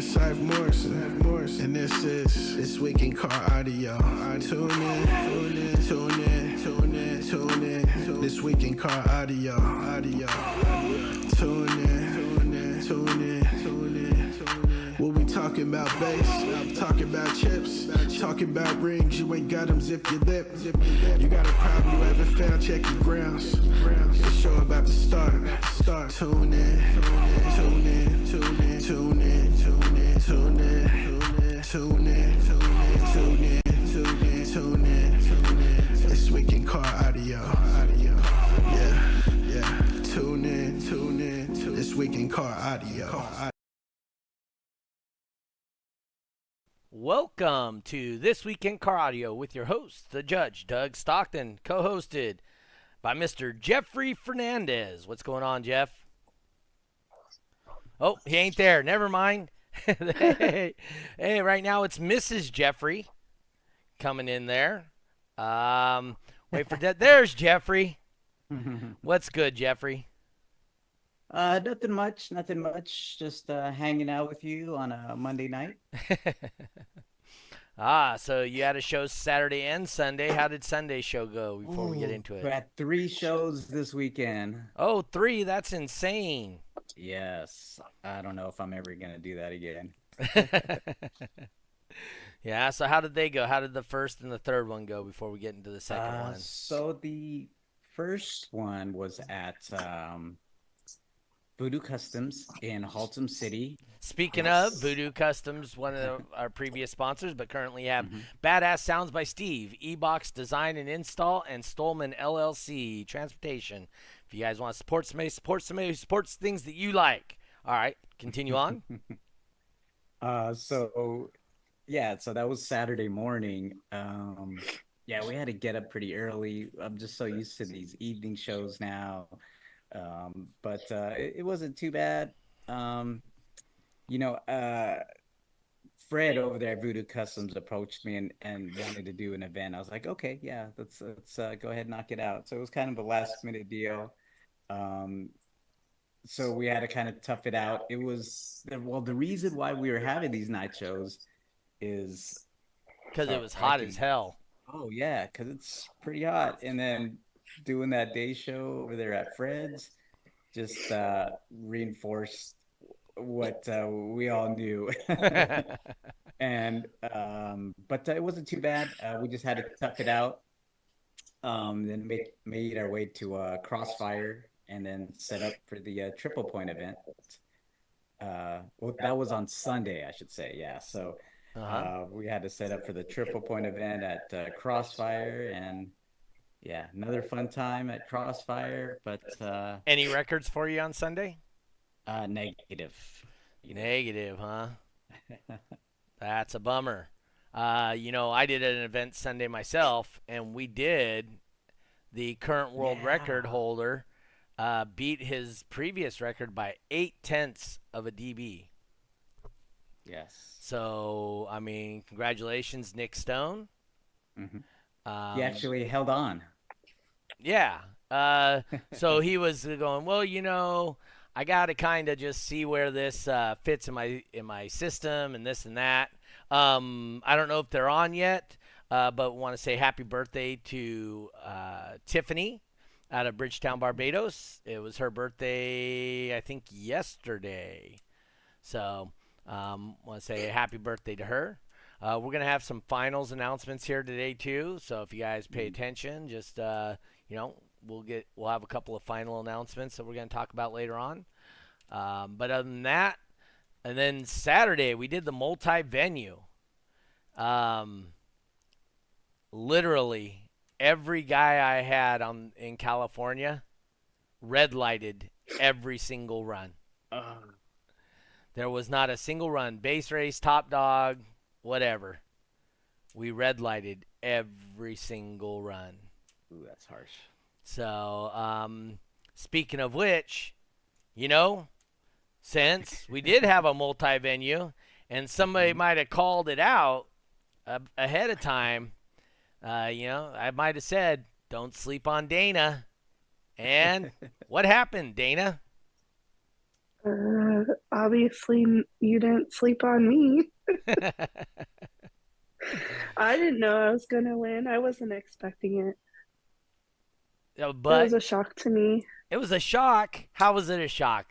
Saif Morrison. And this is This Week in Car Audio. Tune in. This Week in Car Audio. Tune in. We'll be talking about bass, I'm talking about chips, talking about rings, you ain't got them, zip your lip. You got a problem, you haven't found, check your grounds. The show about to start. Tune in. This Week in Car Audio. Yeah. Tune in. This Week in Car Audio. Welcome to This Week in Car Audio with your host, the Judge, Doug Stockton, co-hosted by Mr. Jeffrey Fernandez. What's going on, Jeff? Oh, he ain't there. Never mind. Hey, right now it's Mrs. Jeffrey coming in there. Wait for that. There's Jeffrey. What's good, Jeffrey? Nothing much. Just hanging out with you on a Monday night. So you had a show Saturday and Sunday. How did Sunday's show go before we get into it? We had 3 shows this weekend. Oh, 3? That's insane. Yes. I don't know if I'm ever going to do that again. Yeah, so how did they go? How did the first and the third one go before we get into the second one? So the first one was at Voodoo Customs in Haltom City. Speaking of Voodoo Customs, one of our previous sponsors, but currently have Badass Sounds by Steve, E-Box Design and Install, and Stolman LLC Transportation. If you guys want to support somebody who supports things that you like. All right, continue on. So that was Saturday morning. We had to get up pretty early. I'm just so used to these evening shows now. But it wasn't too bad. Fred over there at Voodoo Customs approached me and wanted to do an event. I was like, okay, yeah, let's go ahead and knock it out. So it was kind of a last minute deal. So we had to kind of tough it out. It was, well, the reason why we were having these night shows is because it was hot as hell. Oh yeah, because it's pretty hot. And then doing that day show over there at Fred's just reinforced what we all knew. And but it wasn't too bad. We just had to tough it out. Then made our way to Crossfire and then set up for the Triple Point event. That was on Sunday, I should say. Yeah, so we had to set up for the Triple Point event at Crossfire, and yeah, another fun time at Crossfire. But any records for you on Sunday? Negative. Negative, huh? That's a bummer. I did an event Sunday myself, and we did the current world record holder beat his previous record by 0.8 of a dB. Yes. So, I mean, congratulations, Nick Stone. Mm-hmm. He actually held on. Yeah. So he was going, well, I got to kind of just see where this fits in my system and this and that. I don't know if they're on yet, but want to say happy birthday to Tiffany out of Bridgetown, Barbados. It was her birthday, I think, yesterday. So want to say happy birthday to her. We're going to have some finals announcements here today, too. So if you guys pay attention, just, we'll have a couple of final announcements that we're going to talk about later on. But other than that, and then Saturday, we did the multi-venue. Literally, every guy I had in California red lighted every single run. There was not a single run, base race, top dog, whatever. We red lighted every single run. Ooh, that's harsh. So, speaking of which, since we did have a multi-venue and somebody might have called it out ahead of time, I might have said, don't sleep on Dayna. And what happened, Dayna? obviously you didn't sleep on me. I didn't know I was gonna win. I wasn't expecting it. It But was a shock to me. it was a shock. How was it a shock?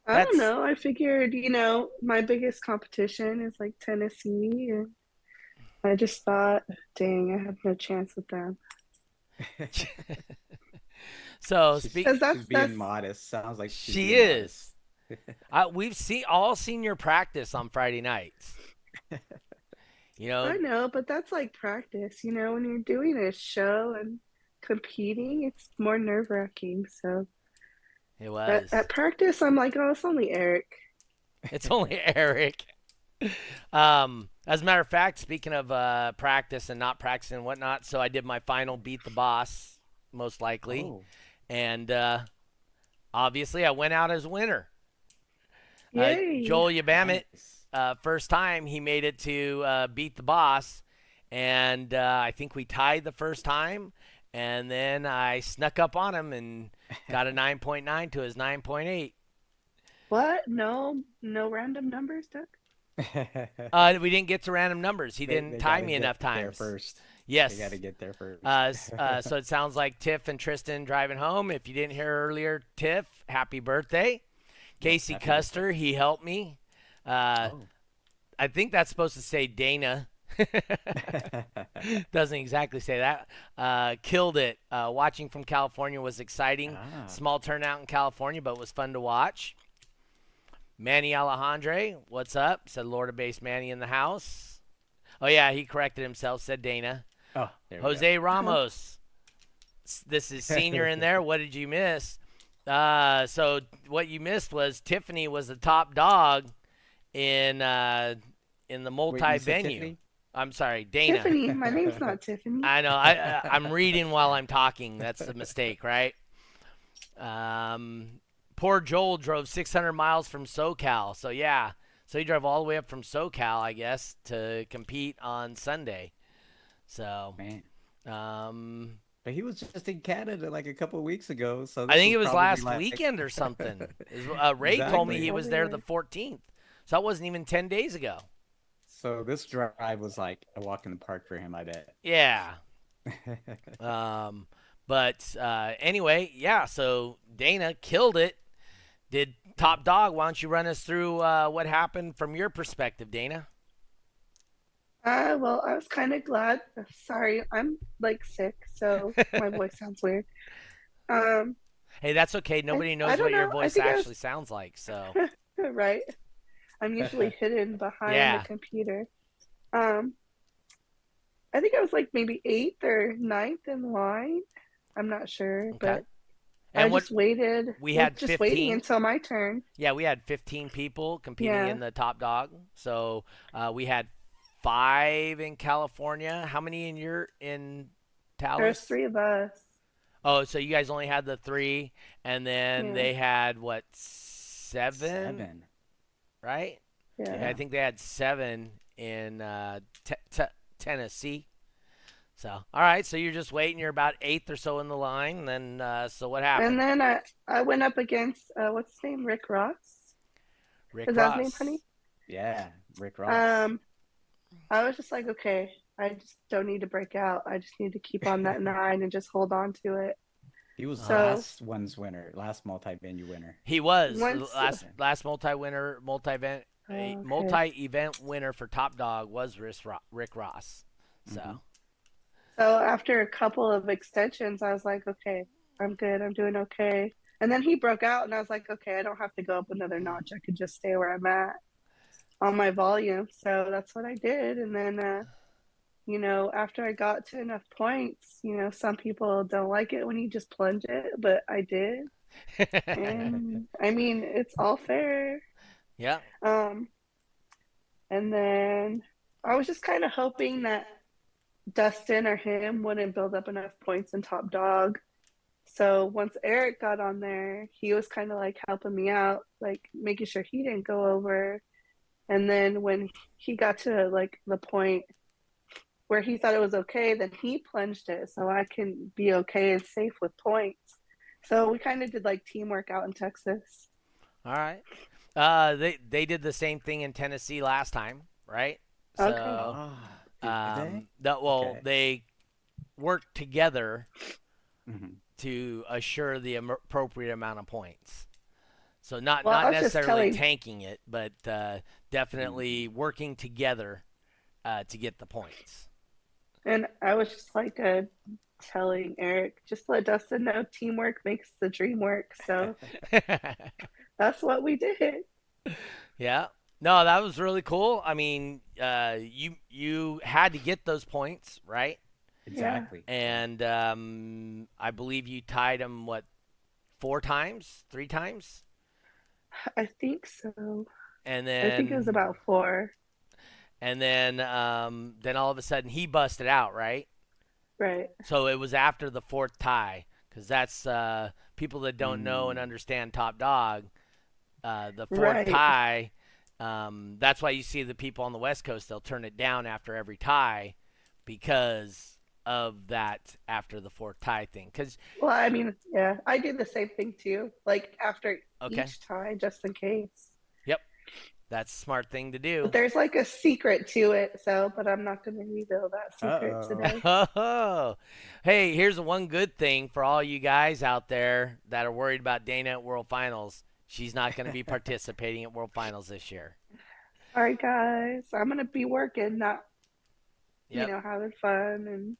I don't That's know. I figured, my biggest competition is like Tennessee, and I just thought, dang, I have no chance with them. so She's speak. Because she's being that's modest. Sounds like she's She being is. modest. We've all seen your practice on Friday nights. You know, I know, but that's like practice, when you're doing a show and competing, it's more nerve-wracking. So it at, was. at practice, I'm like, oh, it's only Eric. It's only Eric. As a matter of fact, speaking of practice and not practicing and whatnot, so I did my final beat the boss, most likely, Oh, and obviously I went out as winner. Yay. Joel Yabamit, nice. first time he made it to beat the boss, and I think we tied the first time, and then I snuck up on him and got a 9.9 to his 9.8. What? No, no random numbers, Doug? We didn't get to random numbers. He didn't They tie gotta me get enough there times. first. Yes. They got to get there first. So it sounds like Tiff and Tristan driving home. If you didn't hear earlier, Tiff, happy birthday. Casey happy Custer, he helped me. Oh. I think that's supposed to say Dayna. Doesn't exactly say that. Killed it. Watching from California was exciting. Ah. Small turnout in California, but was fun to watch. Manny Alejandre, what's up? Said Florida based Manny in the house. Oh, yeah, he corrected himself, said Dayna. Oh, there we Jose Ramos. This is senior in there. What did you miss? So what you missed was Tiffany was the top dog in the Wait, you multi said venue. Tiffany? I'm sorry, Dayna. Tiffany. My name's not Tiffany. I know. I'm reading while I'm talking. That's a mistake, right? Poor Joel drove 600 miles from SoCal. So yeah, so he drove all the way up from SoCal, I guess, to compete on Sunday. So, Man. um, But he was just in Canada like a couple of weeks ago. So I this think it was probably last like... weekend or something. Ray told me Exactly. he was there the 14th. So that wasn't even 10 days ago. So this drive was like a walk in the park for him, I bet. Yeah. But anyway, yeah, so Dayna killed it. Did Top Dog, why don't you run us through what happened from your perspective, Dayna? Well, I was kind of glad. Sorry, I'm like sick, so my voice sounds weird. Um, Hey, that's okay. Nobody I knows don't what your know. I voice think I actually was sounds like. So, right. I'm usually hidden behind yeah. the computer. Um, I think I was like maybe eighth or ninth in line. I'm not sure, Okay. but I And what just waited. we Well, had just waiting 15. until my turn. Yeah, we had 15 people competing Yeah, in the Top Dog. So we had 5 in California. How many in there's Dallas? 3 of us. Oh, so you guys only had the 3, and then Yeah, they had what, 7, 7. right? yeah. Yeah, I Yeah. think they had 7 in Tennessee. So, all right, so you're just waiting. You're about 8th or so in the line. And then, so what And happened? then I went up against what's his name? Rick Ross. Rick Is that his name, honey? Ross. Yeah. Rick Ross. I was just like, okay, I just don't need to break out. I just need to keep on that 9 and just hold on to it. He was the So last one's winner, last multi-venue winner. He was the once, last multi-event okay. winner for Top Dog was Rick Ross. So, hmm So after a couple of extensions, I was like, okay, I'm good. I'm doing okay. And then he broke out, and I was like, okay, I don't have to go up another notch. I could just stay where I'm at on my volume. So that's what I did. And then, after I got to enough points, some people don't like it when you just plunge it, but I did. And I mean, it's all fair. yeah. Um, and then I was just kind of hoping that Dustin or him wouldn't build up enough points in Top Dog. So once Eric got on there, he was kind of like helping me out, like making sure he didn't go over. And then when he got to like the point where he thought it was okay, then he plunged it so I can be okay and safe with points. So we kind of did like teamwork out in Texas. All right. They did the same thing in Tennessee last time, right? Okay. So, Did they? well, Okay. they worked together Hmm. to assure the appropriate amount of points. So not Well, not I was just necessarily telling, tanking it, but definitely working together to get the points. and I was just like telling Eric, just let Dustin know teamwork makes the dream work. So that's what we did. Yeah. No, that was really cool. I mean, you had to get those points, right? Yeah, Exactly. Yeah. And I believe you tied them what 4 times, 3 times, I think so. and I think it was then about four. then all of a sudden he busted out, right? Right. So it was after the fourth tie, because that's people that don't know and Mm. understand Top Dog. The fourth Right. tie, that's why you see the people on the West Coast, they'll turn it down after every tie because of that after the fourth tie thing. Because, Well, I mean, yeah, I do the same thing too. Like after okay, each tie, just in case. yep, that's a smart thing to But do. there's like a secret to it, so but I'm not going to reveal that secret Uh-oh. today. Oh, hey, here's the one good thing for all you guys out there that are worried about Dayna at World Finals. She's not going to be participating at World Finals this year. All right, guys, I'm going to be working, not, Yep. having fun and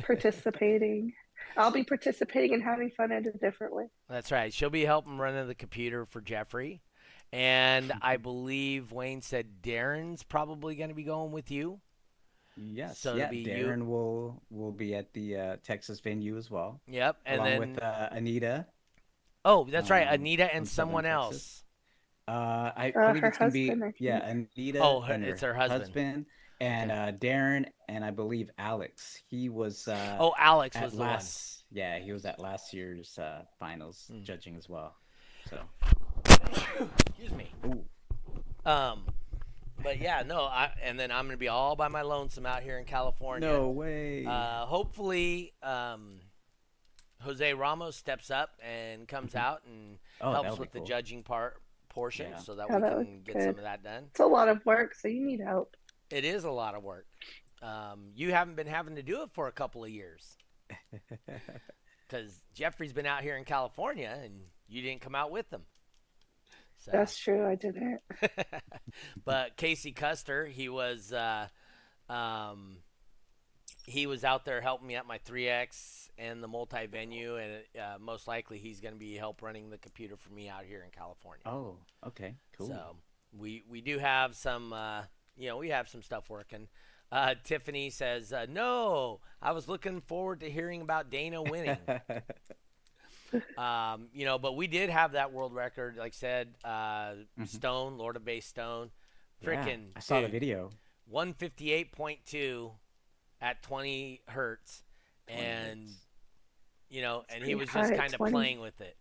participating. I'll be participating and having fun in a different way. That's right. She'll be helping running the computer for Jeffrey. And I believe Wayne said Darren's probably going to be going with you. Yes. So it'll Yeah. be you. Darren will be at the Texas venue as well, Yep. And along with then, Anita oh, that's right. Anita and from Southern someone Texas. else. I believe Her it's gonna be husband, I yeah, think. Anita Oh, and it's her her husband. husband and Okay. Darren and I believe Alex. He was Oh, Alex at was the one. he was at last year's finals Mm. judging as well. So, Excuse me. ooh, Um, but yeah, no. And then I'm going to be all by my lonesome out here in California. no way. Hopefully, Jose Ramos steps up and comes Mhm. out and Oh, that helps would be with the cool. judging portion Yeah. so that Yeah, we that was can get some good. of that done. It's a lot of work, so you need help. It is a lot of work. You haven't been having to do it for a couple of years because Jeffrey's been out here in California and you didn't come out with him. So, That's true. I didn't. but Casey Custer, um, he was out there helping me at my 3X and the multi-venue, and most likely he's going to be help running the computer for me out here in California. Oh, okay, cool. So we do have some, we have some stuff working. Tiffany says, no, I was looking forward to hearing about Dayna winning. But we did have that world record, like I said, Stone, Lord of Bass Stone, Yeah, freaking I saw the dude, video. 158.2 at 20 hertz, 20 and hits. and he Pretty was high just at kind of 20. playing with it.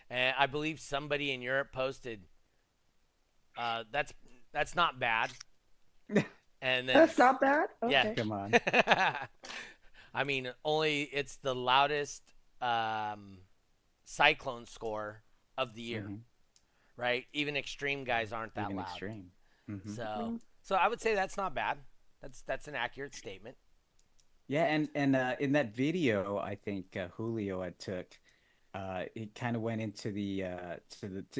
And I believe somebody in Europe posted, that's not bad. And then That's not bad. yeah, Okay. Come on. I mean, only it's the loudest cyclone score of the year, Mhm. right? Even extreme guys aren't that Even loud. extreme. Hmm. So I would say that's not bad. That's an accurate statement. Yeah, and in that video, I think Julio had took, it kind of went into the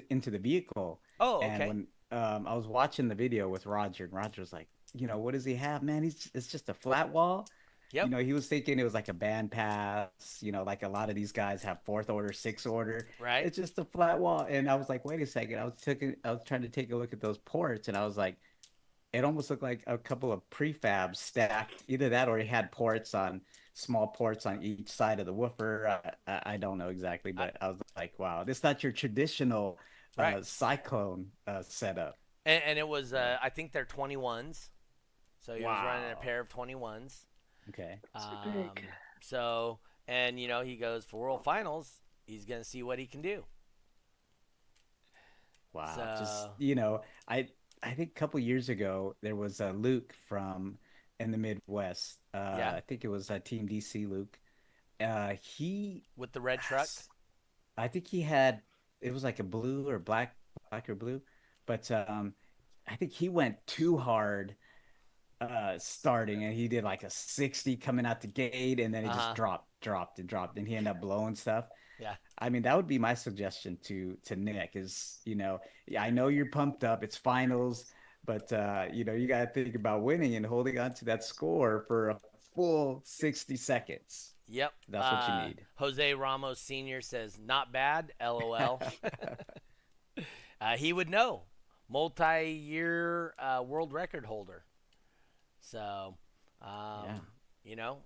into the vehicle, Oh, and okay. when I was watching the video with Roger, and Roger was like, what does he have, man? It's just a flat wall. Yep. He was thinking it was like a band pass, like a lot of these guys have fourth order, sixth order. Right. It's just a flat wall, and I was like, wait a second, I was trying to take a look at those ports, and I was like, it almost looked like a couple of prefabs stacked. Either that or he had small ports on each side of the woofer. I don't know exactly, but I was like, wow, this is not your traditional Right. cyclone setup. And it was I think they're 21s. So he was running a Wow. pair of 21s. Okay. Big. So and he goes for World Finals. He's gonna see what he can do. Wow. Just, So I think a couple years ago there was Luke from in the Midwest. Yeah. I think it was Team DC Luke. He with the red truck. I think he had it was like a blue or black or blue. but I think he went too hard starting, and he did like a 60 coming out the gate, and then he just Uh-huh. dropped, and he ended up blowing stuff. Yeah. I mean, that would be my suggestion to Nick is, yeah, I know you're pumped up, it's finals, but you got to think about winning and holding on to that score for a full 60 seconds. Yep. That's what you need. Jose Ramos Sr. says, not bad, LOL. He would know. Multi year world record holder. So, Yeah. you know,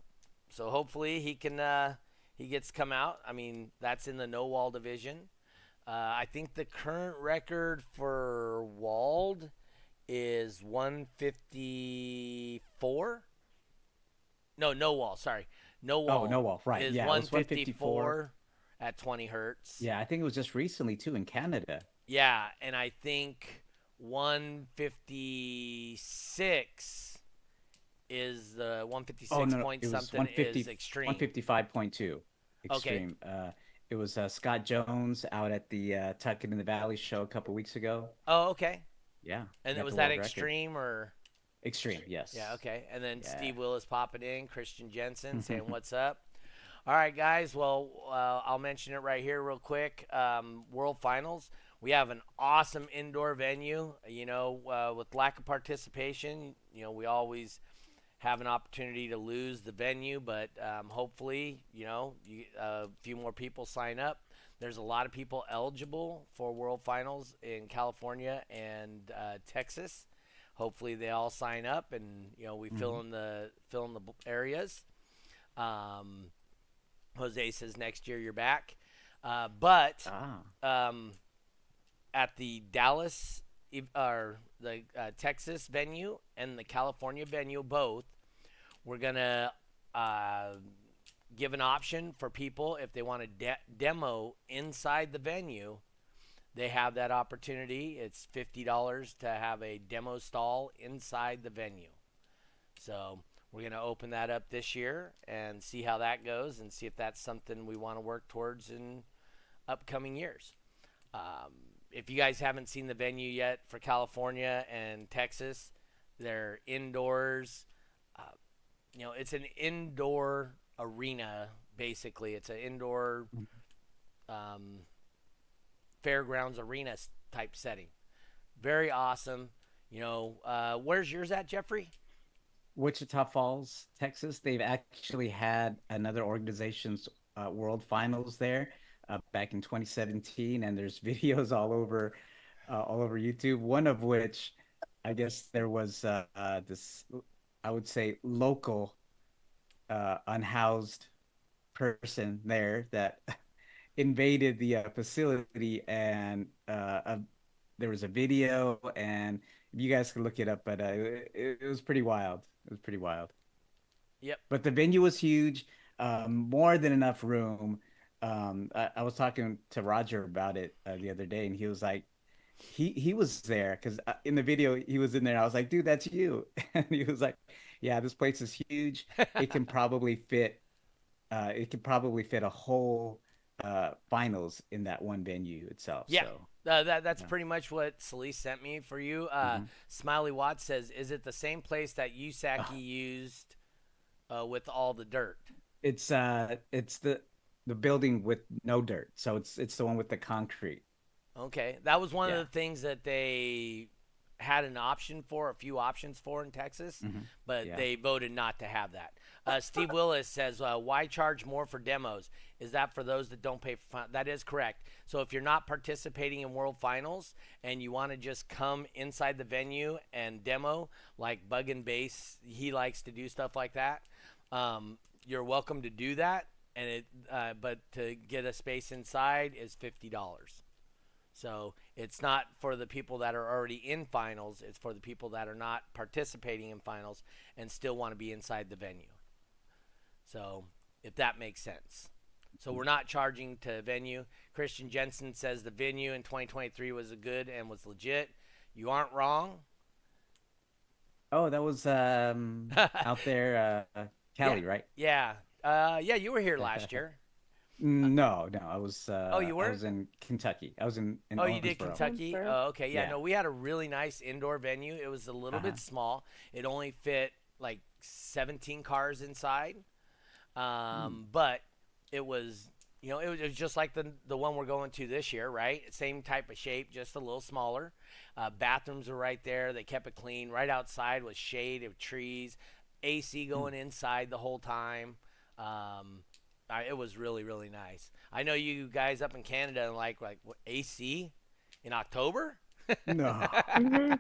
so hopefully he gets to come out. I mean, that's in the no wall division. I think the current record for Walled is 154. No, no wall. Sorry, no Oh, wall no wall. Right. is Yeah, it was 154. 154 at 20 hertz. Yeah, I think it was just recently too in Canada. Yeah, and I think 156 is the 156 Oh no, point it was something 150, is extreme. 155.2 Okay. extreme. It was Scott Jones out at the Tucking in the Valley show a couple weeks ago. Oh, okay. Yeah, he And then got was the that world record. extreme or? Extreme, yes. Yeah, okay. And then Yeah. Steve Willis popping in, Christian Jensen saying what's up. All right, guys. Well, I'll mention it right here real quick. World Finals. We have an awesome indoor venue. With lack of participation, we always have an opportunity to lose the venue, but hopefully, a few more people sign up. There's a lot of people eligible for World Finals in California and Texas. Hopefully, they all sign up, and we fill in the areas. Um, Jose says next year you're back, but Ah, at the Dallas or the Texas venue and the California venue both, we're gonna give an option for people if they want to demo inside the venue. They have that opportunity. It's $50 to have a demo stall inside the venue. So we're going to open that up this year and see how that goes and see if that's something we want to work towards in upcoming years. If you guys haven't seen the venue yet for California and Texas, they're indoors. It's an indoor arena, basically. It's an indoor fairgrounds arena type setting. Very awesome. Where's yours at, Jeffrey? Wichita Falls, Texas. They've actually had another organization's World Finals there back in 2017, and there's videos all over YouTube. One of which, I guess, there was this, I would say, local unhoused person there that invaded the facility, and there was a video, and you guys can look it up, but it was pretty wild. It was pretty wild. Yep. But the venue was huge, more than enough room. I was talking to Roger about it the other day, and he was like, he was there because in the video he was in there. I was like, dude, that's you, and he was like, yeah, this place is huge. It can probably fit. It could probably fit a whole finals in that one venue itself. Yeah. So That's yeah. pretty much what Celise sent me for you. Mhm. Smiley Watts says, "Is it the same place that Usaki used with all the dirt?" It's the building with no dirt. So it's the one with the concrete. Okay, that was one of Yeah. the things that they had an option for, a few options for in Texas, but Yeah. they voted not to have that. Steve Willis says, "Why charge more for demos? Is that for those that don't pay for That is correct. So if you're not participating in World Finals and you want to just come inside the venue and demo, like Bug and Bass, he likes to do stuff like that. You're welcome to do that, and but to get a space inside is $50. So it's not for the people that are already in finals. It's for the people that are not participating in finals and still want to be inside the venue. So if that makes sense. So we're not charging to venue. Christian Jensen says the venue in 2023 was good and was legit. You aren't wrong. Oh, that was out there, Yeah. Cali, right? Yeah. You were here last year. No, no, Oh, you I weren't? was in Kentucky. I was in Oh, you did Owensboro. Kentucky? Owensboro. Oh, okay. Yeah, Yeah. no, we had a really nice indoor venue. It was a little Uh-huh. bit small. It only fit like 17 cars inside. Mm. But it was, it was just like the one we're going to this year, right? Same type of shape, just a little smaller. Bathrooms were right there. They kept it clean. Right outside was shade of trees, AC Mm. going inside the whole time. Um, it was really really nice. I know you guys up in Canada and like what, AC in October. No. Mm-hmm.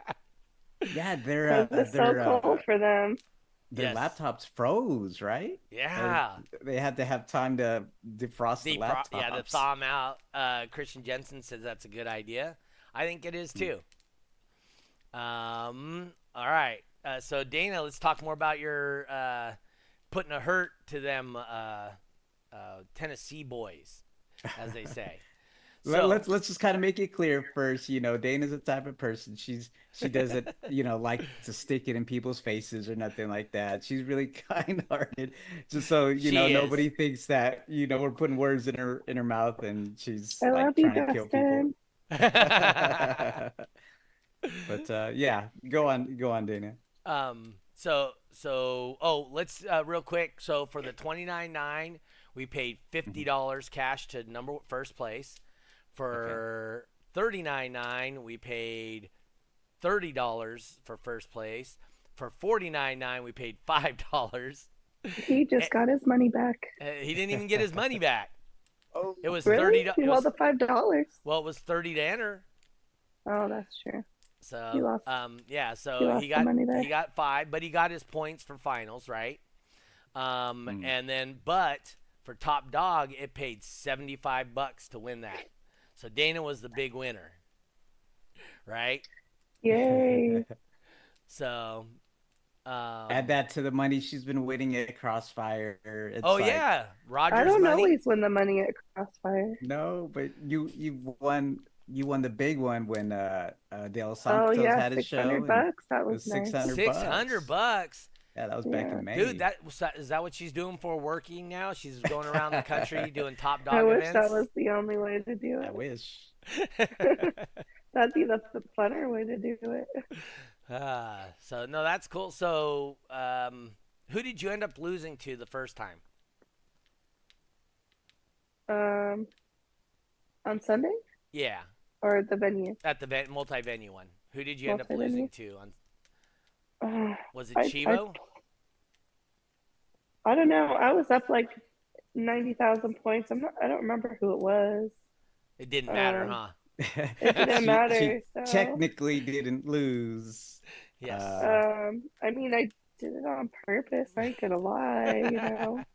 Yeah, It was so cold for them. their Yes. laptops froze, right? Or Yeah. they had to have time to defrost the Yeah, to laptops. thaw them out. Christian Jensen says that's a good idea. I think it is Mm. too. All right. So Dana, let's talk more about your putting a hurt to them Tennessee boys, as they say. So Let's just kind of make it clear first. Dana's the type of person she doesn't like to stick it in people's faces or nothing like that. She's really kind-hearted, just so she is. nobody thinks that we're putting words in her mouth and she's I love like you, trying to kill people. Dustin. But yeah, go on, Dana. Oh, let's real quick. So for the 29.9, we paid Mhm. $50 cash to first place. Okay. For 39.9, we paid $30 for first place. For 49.9, we paid $5. He just got his money back. He didn't even get his money back. Oh, It was Really? 30. He won the $5. Well, it was 30 to enter. Oh, that's true. He So lost. yeah, He so lost the money there. he got five, but he got his points for finals, right? mm. And then but for top dog, it paid $75 to win that. So Dana was the big winner, right? Yay! So Add that to the money she's been winning at Crossfire. It's oh like, yeah, I Rogers don't money. always win the money at Crossfire. no, but you won the big one when Dale Oh Santos yeah, had his six show, hundred and bucks. That it was was six nice. hundred 600 bucks. bucks. Yeah, that was back Yeah. in Dude, May. is that what she's doing for working now? She's going around the country doing top I dog wish that events. was the only way to do I it. wish. That'd be the funner way to do it. So no, that's cool. So, who did you end up losing to the first time? Um, on Sunday Yeah, or the venue, at the multi-venue one. Who did you end up multi-venue. losing to? Uh, Was it I, I Chivo? I don't know. I was up like 90,000 points. I don't remember who it was. It didn't matter, Um, huh? it didn't She matter. So, technically didn't lose. Yes. I mean, I did it on purpose. I ain't gonna lie.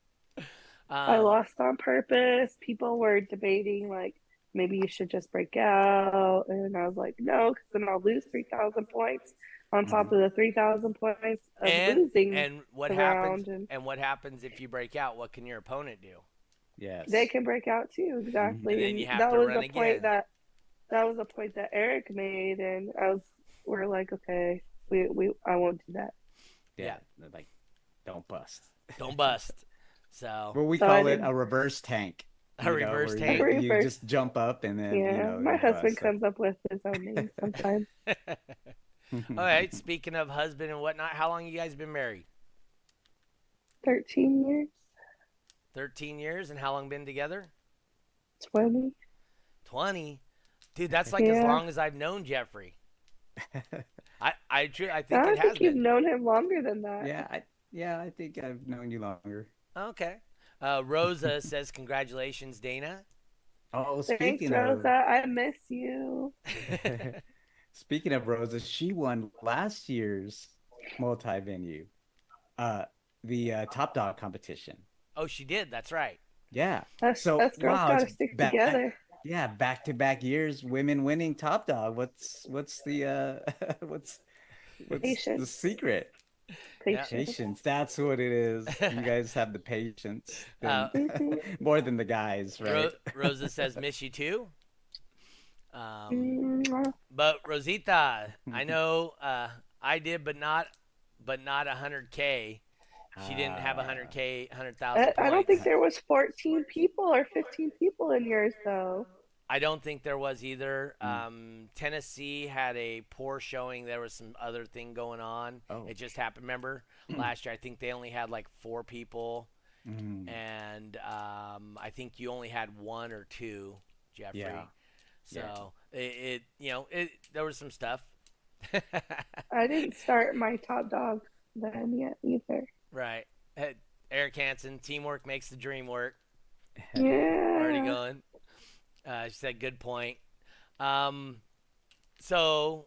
I Um, lost on purpose. People were debating like maybe you should just break out, and I was like, no, because then I'll lose 3,000 points on top Mhm. of the 3,000 points of and losing and what the happens? round, and And what happens if you break out? What can your opponent do? they Yes. can break out too. Mhm. And Exactly, then you and have that to was run a point again. that was a point that Eric made, and we're like, okay, I won't do that. Yeah. Yeah. Like, don't bust. Don't bust. So Well, we So I call it didn't. a reverse tank, a reverse where I tank. you reversed. just jump up and then, Yeah, my you husband bust. So. comes up with his own name sometimes. All right. Speaking of husband and whatnot, how long you guys been married? 13 years, 13 years, and how long been together? 20. 20. Dude, that's like as Yeah. long as I've known Jeffrey. I think I it has think you've been. known him longer than that. I think I've known you longer. Okay. Rosa says congratulations, Dana. Oh, Thanks, speaking Rosa. of I miss you. speaking of Rosa, she won last year's multi-venue, uh, the Top Dog competition. Oh, she did. That's right. Yeah. Us, So us girls wow, it's gotta stick back. together. Yeah, back-to-back years, women winning Top Dog. What's the what's the Patience. secret? Yeah. Patience. Patience. That's what it is. You guys have the patience than Mhm. more than the guys, right? Rosa says miss you too. Mwah. But Rosita, I know I did, but not 100K. She didn't have Uh, 100,000 I don't think points. there was 14 people or 15 people in yours though. I don't think there was either. mm, Tennessee had a poor showing. There was some other thing going on. oh. It just happened. Remember last year? I think they only had like 4 people, Mm, and I think you only had 1 or 2, Jeffrey. yeah. Yeah. So it there was some stuff. I didn't start my top dog then yet either. Right. Hey, Eric Hansen, teamwork makes the dream work. Already Yeah. going. She said, good point. Um, so,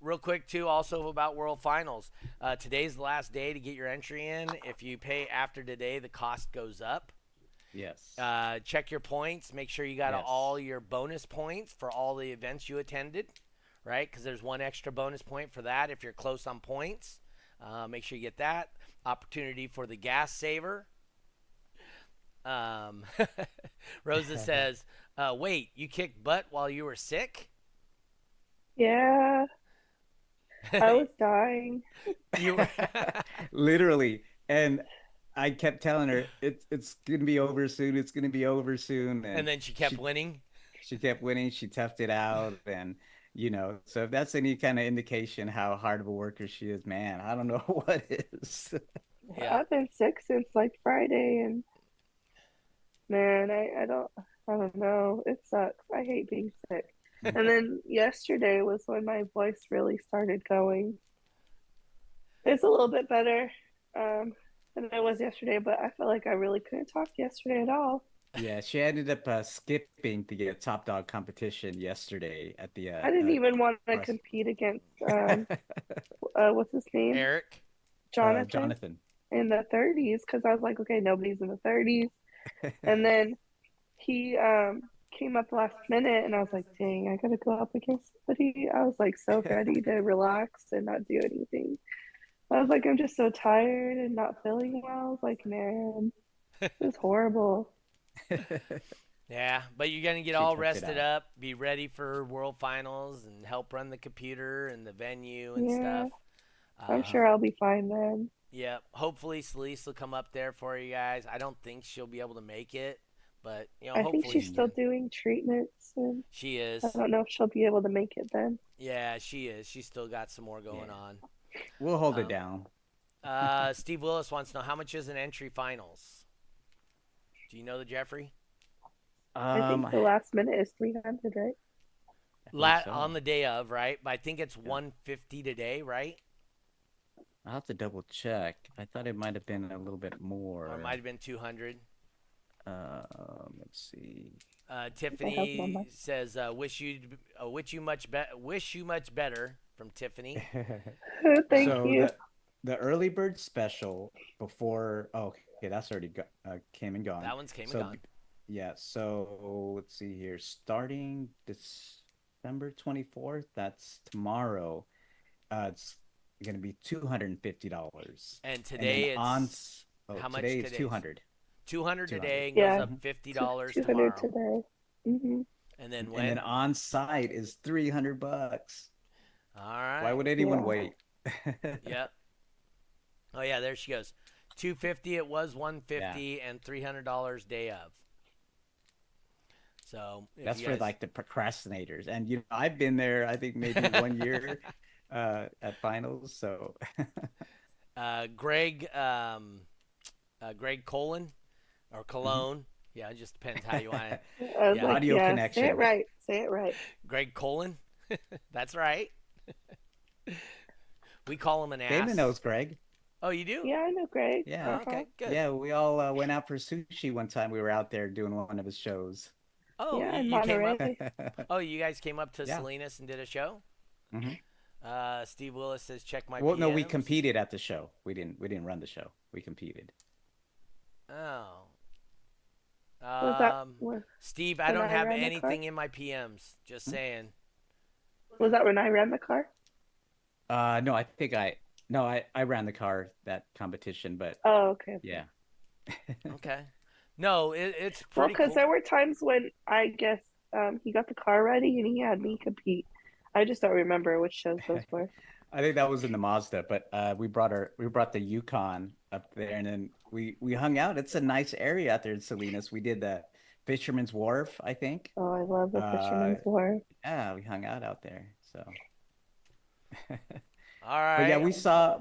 real quick, too, also about World Finals. Today's the last day to get your entry in. If you pay after today, the cost goes up. Yes. Check your points. Make sure you got Yes. all your bonus points for all the events you attended, right? Because there's 1 extra bonus point for that if you're close on points. Make sure you get that. Opportunity for the gas saver. Um, Rosa says, wait, you kicked butt while you were sick? Yeah. I was dying. You were Literally. And I kept telling her it's gonna be over soon. It's gonna be over soon. and then she kept winning. she kept winning. She toughed it out, and so if that's any kind of indication how hard of a worker she is, man, I don't know what is. Yeah. I've been sick since like Friday, and man, I don't know. It sucks. I hate being sick. And then yesterday was when my voice really started going. It's a little bit better than it was yesterday, but I felt like I really couldn't talk yesterday at all. Yeah, she ended up skipping to get a top dog competition yesterday at the I didn't even want to Ars- compete against what's his name? Eric? Jonathan Jonathan. in the 30s because I was like, okay, nobody's in the 30s. And then he came up last minute, and I was like, dang, I gotta go up against somebody. I was like so ready to relax and not do anything. I was like, I'm just so tired and not feeling well. I was like, man, it was horrible. Yeah, but you're going to get She all toughed it rested out. up, be ready for World Finals, and help run the computer and the venue and Yeah, stuff. I'm sure I'll be fine then. Yeah, hopefully Celeste will come up there for you guys. I don't think she'll be able to make it, but, I think hopefully she's still doing treatments, and she is. I don't know if she'll be able to make it then. Yeah, she is. She's still got some more going on. We'll hold it Um, down. Steve Willis wants to know, how much is an entry finals? Do you know the Jeffrey? I think the last minute is 300, right? I think so. On the day of, right? But I think it's Yeah. 150 today, right? I'll have to double check. I thought it might have been a little bit more. Or it might have been 200. Let's see. Tiffany says, "Wish you much better" from Tiffany. Thank So you. the early bird special before. Oh, okay, that's already came and gone. That one's came So, and gone. Yeah. So let's see here. Starting December 24th. That's tomorrow. It's going to be $250. And today it's how much today it's today? 200. 200 today and Yeah. goes up $50 200 tomorrow. today. And then And when? then on site is $300. All right. Why would anyone Yeah. wait? Yep. Oh yeah, there she goes. 250. It was 150 and $300 day of. So if That's you for guys- like the procrastinators. And I've been there, I think maybe 1 year at finals. So Greg Colon or Cologne. Yeah, it just depends how you want it. I was Yeah. like, Audio yeah, connection. Say it right. Say it right. Greg Colon. That's right. We call him an ass. Damon knows Greg. Oh, you do? Yeah, I know, Greg. Yeah. Uh-huh. Okay, good. Yeah, we all went out for sushi one time. We were out there doing one of his shows. Oh, Yeah, in you came up. Monterey. Oh, you guys came up to Yeah. Salinas and did a show. Mhm. Steve Willis says, "Check my." Well, no, we PMs." competed at the show. We didn't run the show. We competed. Oh. Was that Steve, I when don't I have ran the anything in my PMs. Just saying. when I ran the car? No, I ran the car that competition, but Oh, okay. yeah. Okay. No, it's Well, pretty because cool. there were times when I guess he got the car ready and he had me compete. I just don't remember which shows those were. I think that was in the Mazda, but we brought the Yukon up there, and then we hung out. It's a nice area out there in Salinas. We did the Fisherman's Wharf, I think. Oh, I love the Uh, Fisherman's Wharf. yeah, we hung out out there. So, All but yeah, right. we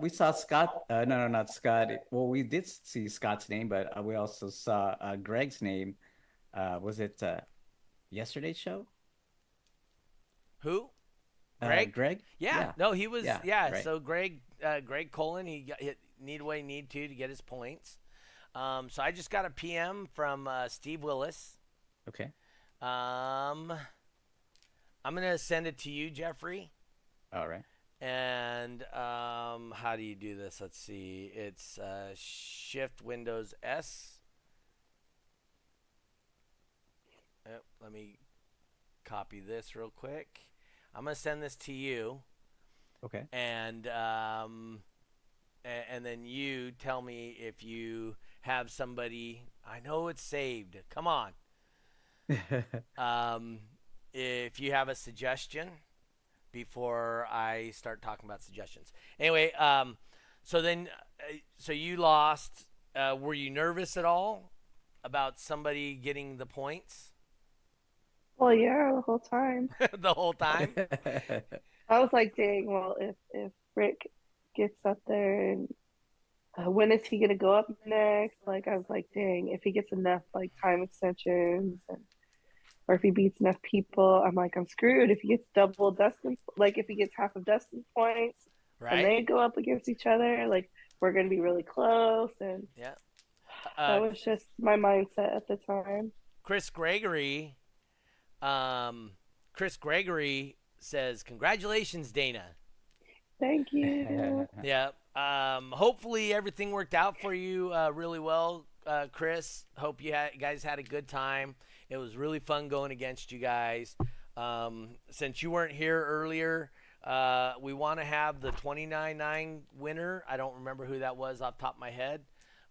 saw Scott. No, no, not Scott. Well, we did see Scott's name, but we also saw Greg's name. Was it yesterday's show? Who? Greg? Greg? Yeah. No, he was. Yeah, Yeah. right. So Greg Colin, he got hit need way need to get his points. So I just got a PM from Steve Willis. Okay. I'm gonna send it to you, Jeffrey. All right. And how do you do this? Let's see. It's Shift Windows S. Let me copy this real quick. I'm gonna send this to you, Okay. and then you tell me if you have somebody. I know it's saved. Come on. If you have a suggestion before I start talking about suggestions. Anyway, so you lost. Were you nervous at all about somebody getting the points Well, yeah, the whole time. the whole time? I was like, dang, well, if Rick gets up there and when is he gonna go up next? Like, I was like, dang, if he gets enough like time extensions or if he beats enough people, I'm like, I'm screwed. If he gets double Dustin's, like if he gets half of Dustin's points and Right? they go up against each other, like we're gonna be really close. And Yeah. that was just my mindset at the time. Chris Gregory. Chris Gregory says, "Congratulations, Dayna." Thank you. Yeah. Hopefully everything worked out for you really well, Chris. Hope you guys had a good time. It was really fun going against you guys. Since you weren't here earlier, we want to have the 29-9 winner. I don't remember who that was off the top of my head,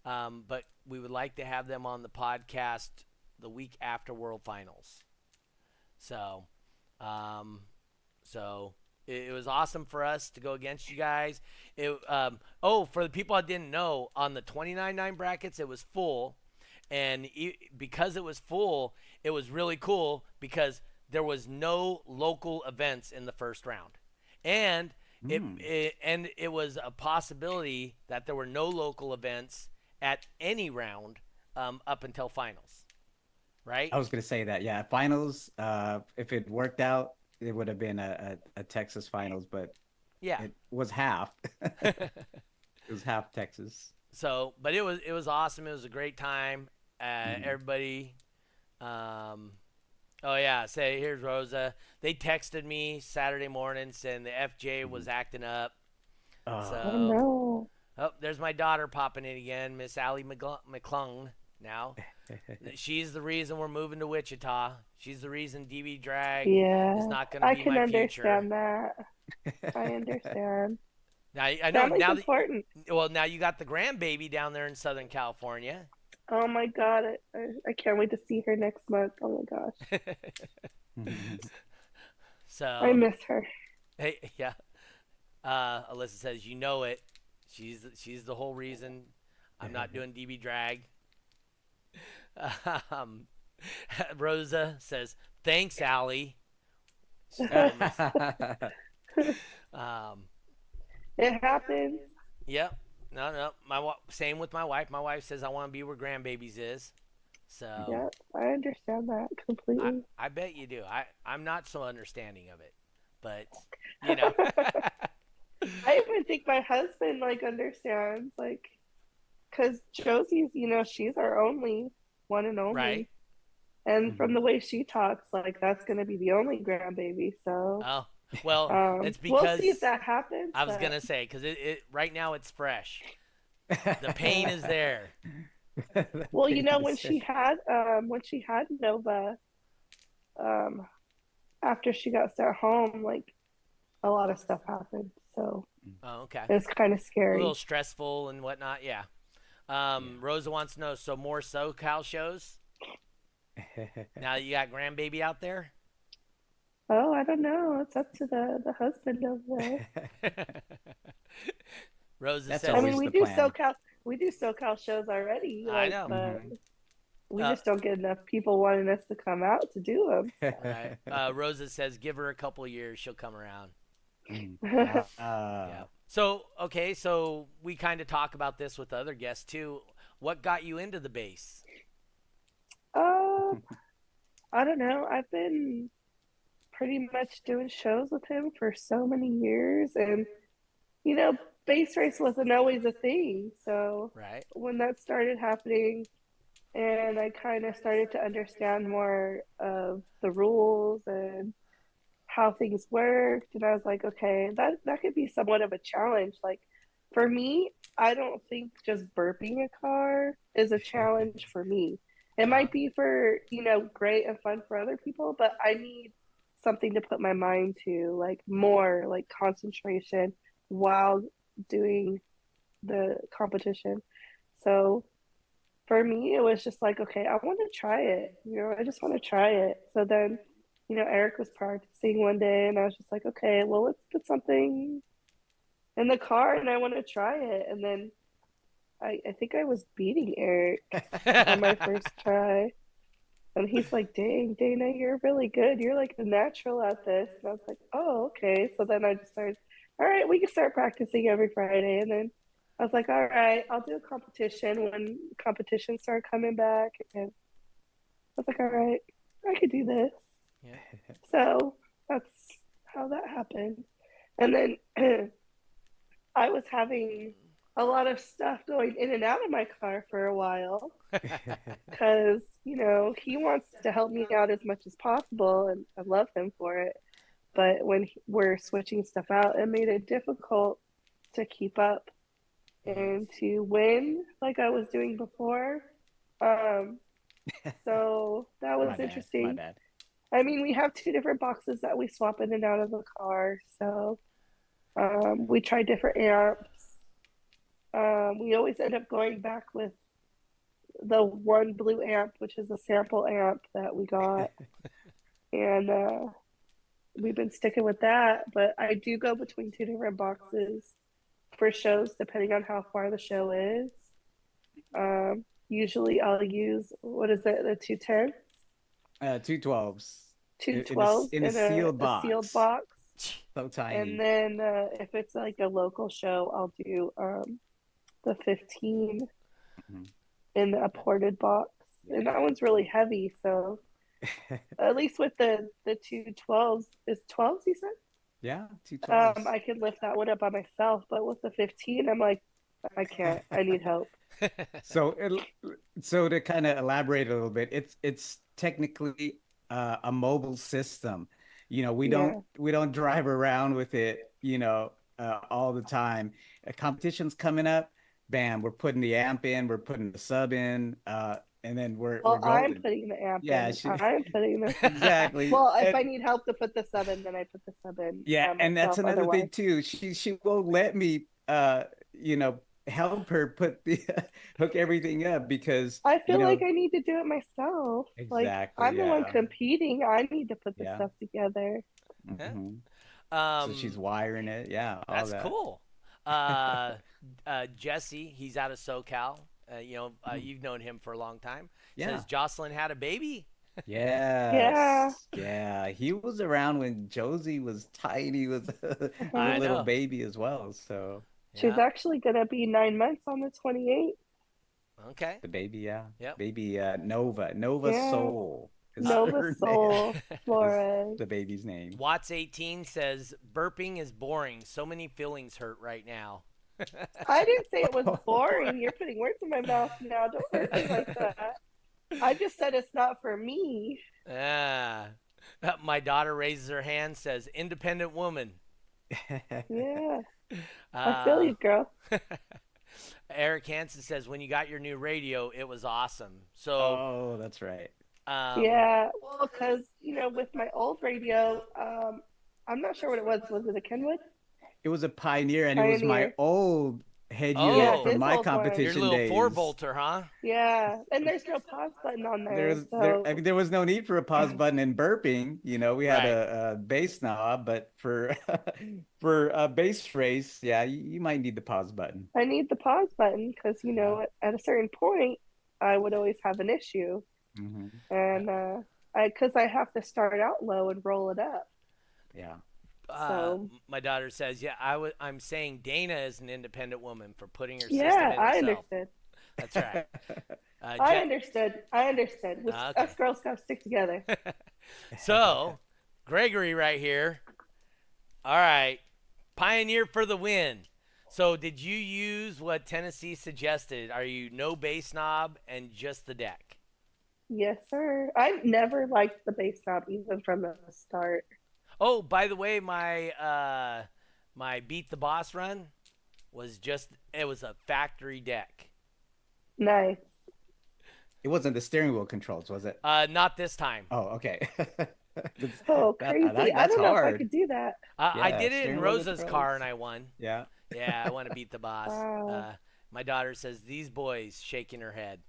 but we would like to have them on the podcast the week after World Finals. So, it was awesome for us to go against you guys. For the people I didn't know, on the 29-9 brackets, it was full. And because it was full, it was really cool because there was no local events in the first round. And it was a possibility that there were no local events at any round up until finals. Right? I was gonna say that, yeah. Finals, if it worked out, it would have been a Texas finals, but Yeah. it was half. It was half Texas. So, but it was awesome. It was a great time. Everybody. Oh yeah. Say here's Rosa. They texted me Saturday morning saying the FJ was acting up. Oh, Oh no. Oh, there's my daughter popping in again, Miss Allie McClung. Now, she's the reason we're moving to Wichita. She's the reason DB Drag Yeah. is not going to I be can my future. understand that. I understand. Now I know Family's now. important. Now you got the grandbaby down there in Southern California. Oh my God. I can't wait to see her next month. Oh my gosh. So I miss her. hey, yeah. Alyssa says, you know it. She's the whole reason I'm not doing DB Drag. Rosa says, thanks, Allie. It happens. Yep. No. Same with my wife. My wife says I want to be where grandbabies is. So Yeah, I understand that completely. I bet you do. I'm not so understanding of it, but you know. I even think my husband like understands, like, because Josie's, she's our only one and only. Right. And from the way she talks, like that's gonna be the only grandbaby. So Oh well, it's because we'll see if that happens. I was gonna say because it right now it's fresh. The pain is there. Well, when she had Nova, after she got sent home, like a lot of stuff happened. So Oh, okay. it was kind of A scary. little stressful and whatnot. Yeah. Rosa wants to know. So more SoCal shows. Now that you got grandbaby out there. Oh, I don't know. It's up to the husband over there. Rosa That's I says, mean, always the plan. We do SoCal shows already, I like, know. but Mhm. we Uh, just don't get enough people wanting us to come out to do them. right. Rosa says, give her a couple years, she'll come around. Mm. Yeah. So, okay, so we kind of talk about this with other guests too. What got you into the bass? uh, I don't know. I've been pretty much doing shows with him for so many years, and you know, base race wasn't always a thing. So Right. when that started happening, and I kind of started to understand more of the rules and how things worked, and I was like, okay, that could be somewhat of a challenge. Like for me, I don't think just burping a car is a challenge for me. It Uh-huh. might be for, great and fun for other people, but I need something to put my mind to, like more like concentration while doing the competition. So for me, it was just like, okay, I want to try it. I just want to try it. So then, Eric was practicing one day, and I was just like, okay, well, let's put something in the car, and I want to try it. And then I think I was beating Eric on my first try. And he's like, dang, Dayna, you're really good. You're like a natural at this. And I was like, oh, okay. So then I just started, all right, we can start practicing every Friday. And then I was like, all right, I'll do a competition when competitions start coming back. And I was like, all right, I could do this. Yeah. So that's how that happened. And then I was having a lot of stuff going in and out of my car for a while because, he wants to help me out as much as possible, and I love him for it. But when we're switching stuff out, it made it difficult to keep up Mhm. and to win like I was doing before. Um, so that was My bad. My interesting. bad. I mean, we have two different boxes that we swap in and out of the car. So we try different amps. We always end up going back with the one blue amp, which is a sample amp that we got. And we've been sticking with that. But I do go between two different boxes for shows, depending on how far the show is. Usually I'll use, what is it, the 210s? 212s Two in a 12s in a in sealed a sealed box. box. So And tiny. then if it's like a local show, I'll do the 15 Mhm. in a ported box. And that one's really heavy. So at least with the two 12s, is 12s, you said? Yeah, 212s. I can lift that one up by myself. But with the 15, I'm like, I can't. I need help. So so to kind of elaborate a little bit, it's technically a mobile system. Yeah. We don't drive around with it, all the time. A competition's coming up, bam, we're putting the amp in, we're putting the sub in, and then we're Well, I'm golden. putting the amp Yeah, in. I'm putting the. exactly. Well, if And I need help to put the sub in, then I put the sub in yeah, and that's myself. another Otherwise, thing too. She won't let me you know help her put the hook everything up because I feel like I need to do it myself. Like exactly, I'm the one yeah. competing. I need to put the Yeah. stuff together. Yeah. Hmm. So she's um, wiring it. Yeah, all that's that. cool. Jesse, he's out of SoCal. Mhm. You've known him for a long time. Yeah. Says Jocelyn had a baby. Yeah. Yes. Yeah. He was around when Josie was tiny, was a I Mhm. little know. baby as well. So She's Yeah. actually gonna be 9 months on the 28th. Okay. the baby, yeah. Yep. Baby Nova Yeah. Soul is Uh, Nova her name. Soul Is Flores. the baby's name. Watts 18 says burping is boring. So many feelings hurt right now. I didn't say it was boring. You're putting words in my mouth now. Don't hurt me like that. I just said it's not for me. Ah. My daughter raises her hand, says independent woman. Yeah. I feel Uh, you, girl. Eric Hansen says when you got your new radio, it was awesome. So, Oh, that's right. um, Yeah. Well, because, with my old radio, I'm not sure what it was. Was it a Kenwood? It was a Pioneer and it was my Pioneer. old head Yeah, unit Oh, from his my old one. your competition little four days. volter, huh? Yeah, and there's no pause button on there, I so mean, there was no need for a pause button in burping. You know, we had Right. a bass knob, but for for a bass race, yeah, you might need the pause button. I need the pause button because Yeah. at a certain point I would always have an issue, Hmm. and I have to start out low and roll it up. Yeah. So My daughter says, "Yeah, I'm saying Dana is an independent woman for putting her system yeah, in I herself." understood. That's right. I Jet. understood. I understood. Us Okay. girls got to stick together. So, Gregory right here. All right, Pioneer for the win. So, did you use what Tennessee suggested? Are you no bass knob and just the deck? Yes, sir. I've never liked the bass knob even from the start. Oh, by the way, my beat the boss run it was a factory deck. Nice. It wasn't the steering wheel controls, was it? Not this time. Oh, okay. Oh, crazy. I That's don't know if I hard. could do that. I Yeah, did it in steering wheel Rosa's car and controls. I won. Yeah. Yeah, I want to beat the boss. Wow. My daughter says these boys shaking her head.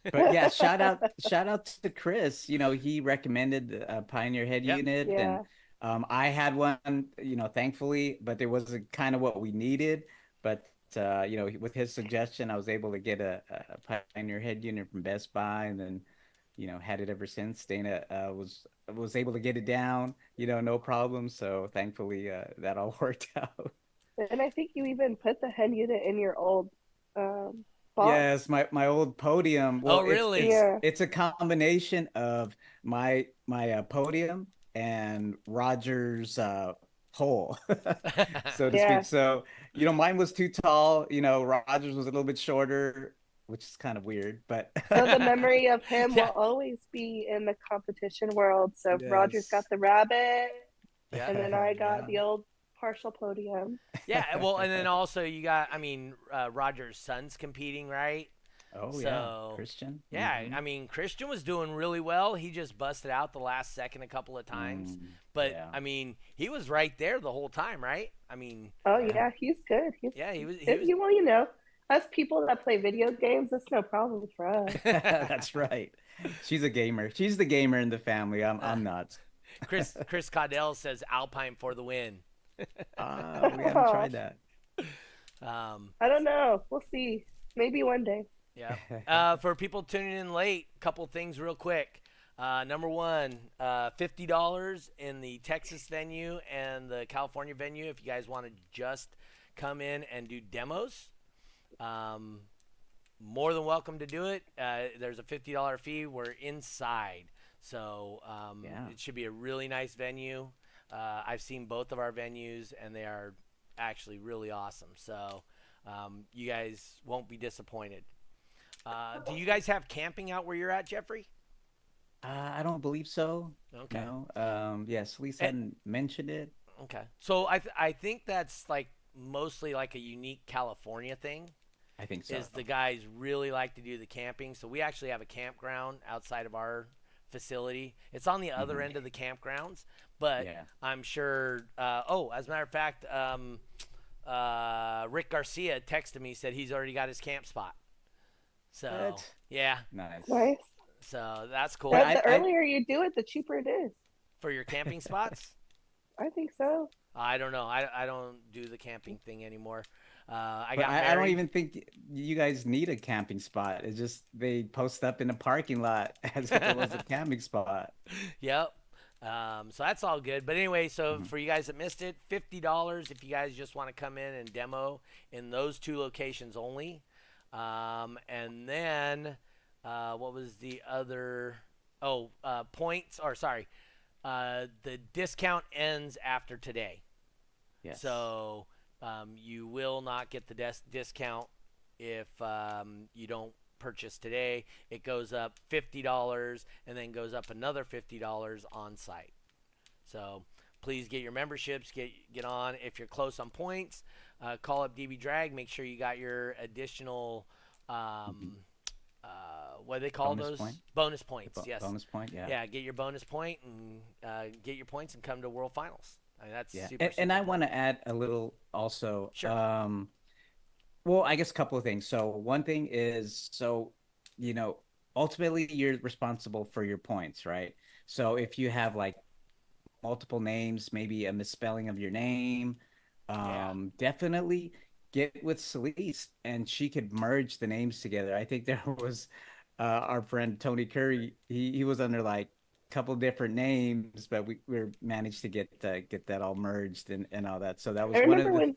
But yeah, shout out to Chris. You know, he recommended a Pioneer head Yep. unit, and Yeah. I had one. You know, thankfully, but it wasn't kind of what we needed. But you know, with his suggestion, I was able to get a Pioneer head unit from Best Buy, and then you know had it ever since. Dana was able to get it down. You know, no problem. So thankfully, that all worked out. And I think you even put the head unit in your old box. Yes, my old podium. Oh, Well, really? Yeah. it's a combination of my podium and Roger's pole, so to speak. Yeah. So, you know, mine was too tall, you know, Roger's was a little bit shorter, which is kind of weird, but So the memory of him will Yeah. always be in the competition world. So Roger's got yes. the rabbit, Yeah. and then I got Yeah. the old partial podium. Yeah. Well, and then also you got, Roger's son's competing, right? Oh yeah, So, Christian. yeah, Christian was doing really well. He just busted out the last second a couple of times. But, Yeah. he was right there the whole time, right? Oh Yeah. yeah, he's good. Yeah, he was. Us people that play video games, that's no problem for us. That's right. She's a gamer. She's the gamer in the family. Uh, I'm not. Chris Caudell says Alpine for the win. We haven't tried that. Um, I don't know. We'll see. Maybe one day. yeah. For people tuning in late, a couple things real quick. Number one, $50 in the Texas venue and the California venue if you guys want to just come in and do demos. More than welcome to do it. There's a $50 fee. We're inside. So Yeah. it should be a really nice venue. I've seen both of our venues, and they are actually really awesome. So you guys won't be disappointed. Do you guys have camping out where you're at, Jeffrey? I don't believe so. Okay. No. Yes, Lise And- hadn't mentioned it. Okay. So I think that's like mostly like a unique California thing. I think so. Is the guys really like to do the camping. So we actually have a campground outside of our facility. It's on the other end of the campgrounds, but Yeah. I'm sure. As a matter of fact, Rick Garcia texted me, said he's already got his camp spot. So What? yeah, Nice. Nice. so that's cool. But The I- earlier you do it, the cheaper it is. For your camping spots. I think so. I don't know. I don't do the camping thing anymore. I But got I don't married. even think you guys need a camping spot. It's just they post up in a parking lot as if it was a camping spot. Yep. So that's all good. But anyway, so for you guys that missed it, $50 if you guys just want to come in and demo in those two locations only. And then what was the other? Points. Or sorry, the discount ends after today. Yes. So you will not get the discount if you don't purchase today. It goes up $50 and then goes up another $50 on site. So please get your memberships, get on. If you're close on points, call up DB Drag. Make sure you got your additional what do they call Bonus those? point? Bonus points. Yes. Bonus point. Yeah. Yeah, get your bonus point and get your points and come to World Finals. I mean, that's Yeah. super. And super I cool. want to add a little also. Sure. Well, I guess a couple of things. So one thing is, you know, ultimately you're responsible for your points, right? So if you have like multiple names, maybe a misspelling of your name, Yeah. definitely get with Celeste and she could merge the names together. I think there was our friend Tony Curry. He was under like a couple different names, but we managed to get that all merged and all that. So that I was one of remember the when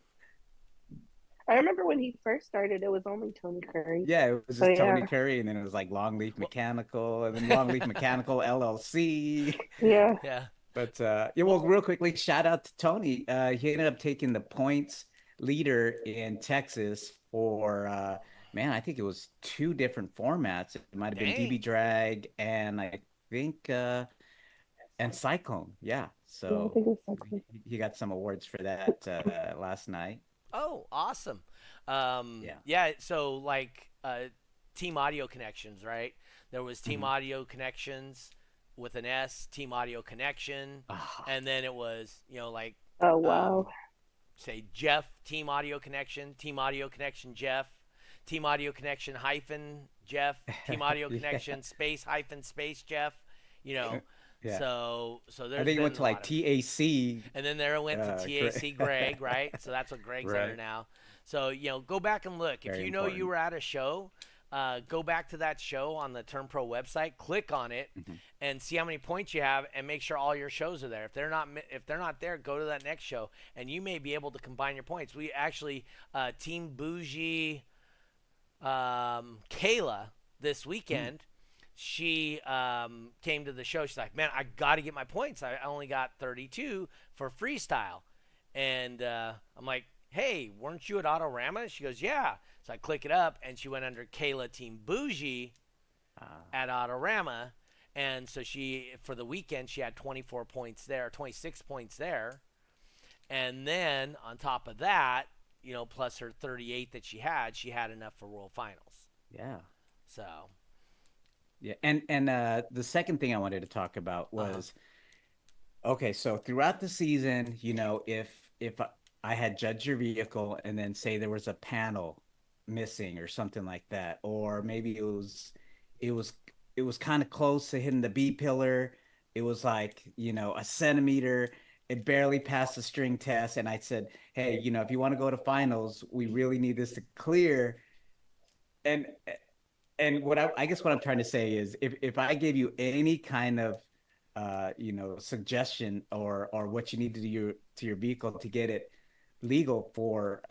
I remember when he first started, it was only Tony Curry. yeah, it was So just Tony yeah, Curry, and then it was like Longleaf Well, Mechanical, and then Longleaf Mechanical LLC. yeah. yeah. But yeah, well, Well, real quickly, shout out to Tony. He ended up taking the points leader in Texas for man, I think it was two different formats. It might have been DB dang. Drag and I think and Cyclone. Yeah, Yeah, I so think it was something. he got some awards for that last night. Oh, awesome. Yeah. Yeah, so like Team Audio Connections, right? There was Team Mhm. Audio Connections with an S, Team Audio Connection, Ah, and then it was, like Oh um, wow. say Jeff Team Audio Connection Jeff, Team Audio Connection hyphen Jeff, Team Audio yeah. Connection space hyphen space Jeff, you know. Yeah. So I there's think it went been to a like lot of, TAC. and then there went to Great. TAC Greg, right? So that's what Greg's under Right. now. So go back and look. If Very you know you important. were at a show, go back to that show on the Turn Pro website, click on it, Mhm. and see how many points you have, and make sure all your shows are there. If they're not there, go to that next show, and you may be able to combine your points. We actually Team Bougie Kayla this Mm. weekend. She came to the show. She's like, "Man, I got to get my points. I only got 32 for freestyle," and I'm like, "Hey, weren't you at Autorama?" She goes, "Yeah." So I click it up, and she went under Kayla Team Bougie Uh, at Autorama, and so she for the weekend she had 24 points there, 26 points there, and then on top of that, plus her 38 that she had enough for World Finals. yeah. So, Yeah. And the second thing I wanted to talk about uh huh. was okay, so throughout the season, if I had judged your vehicle and then say there was a panel missing or something like that, or maybe it was it was kind of close to hitting the B pillar. It was like, a centimeter. It barely passed the string test. And I said, hey, if you want to go to finals, we really need this to clear. And what I guess what I'm trying to say is if I gave you any kind of suggestion or what you need to do to your vehicle to get it legal for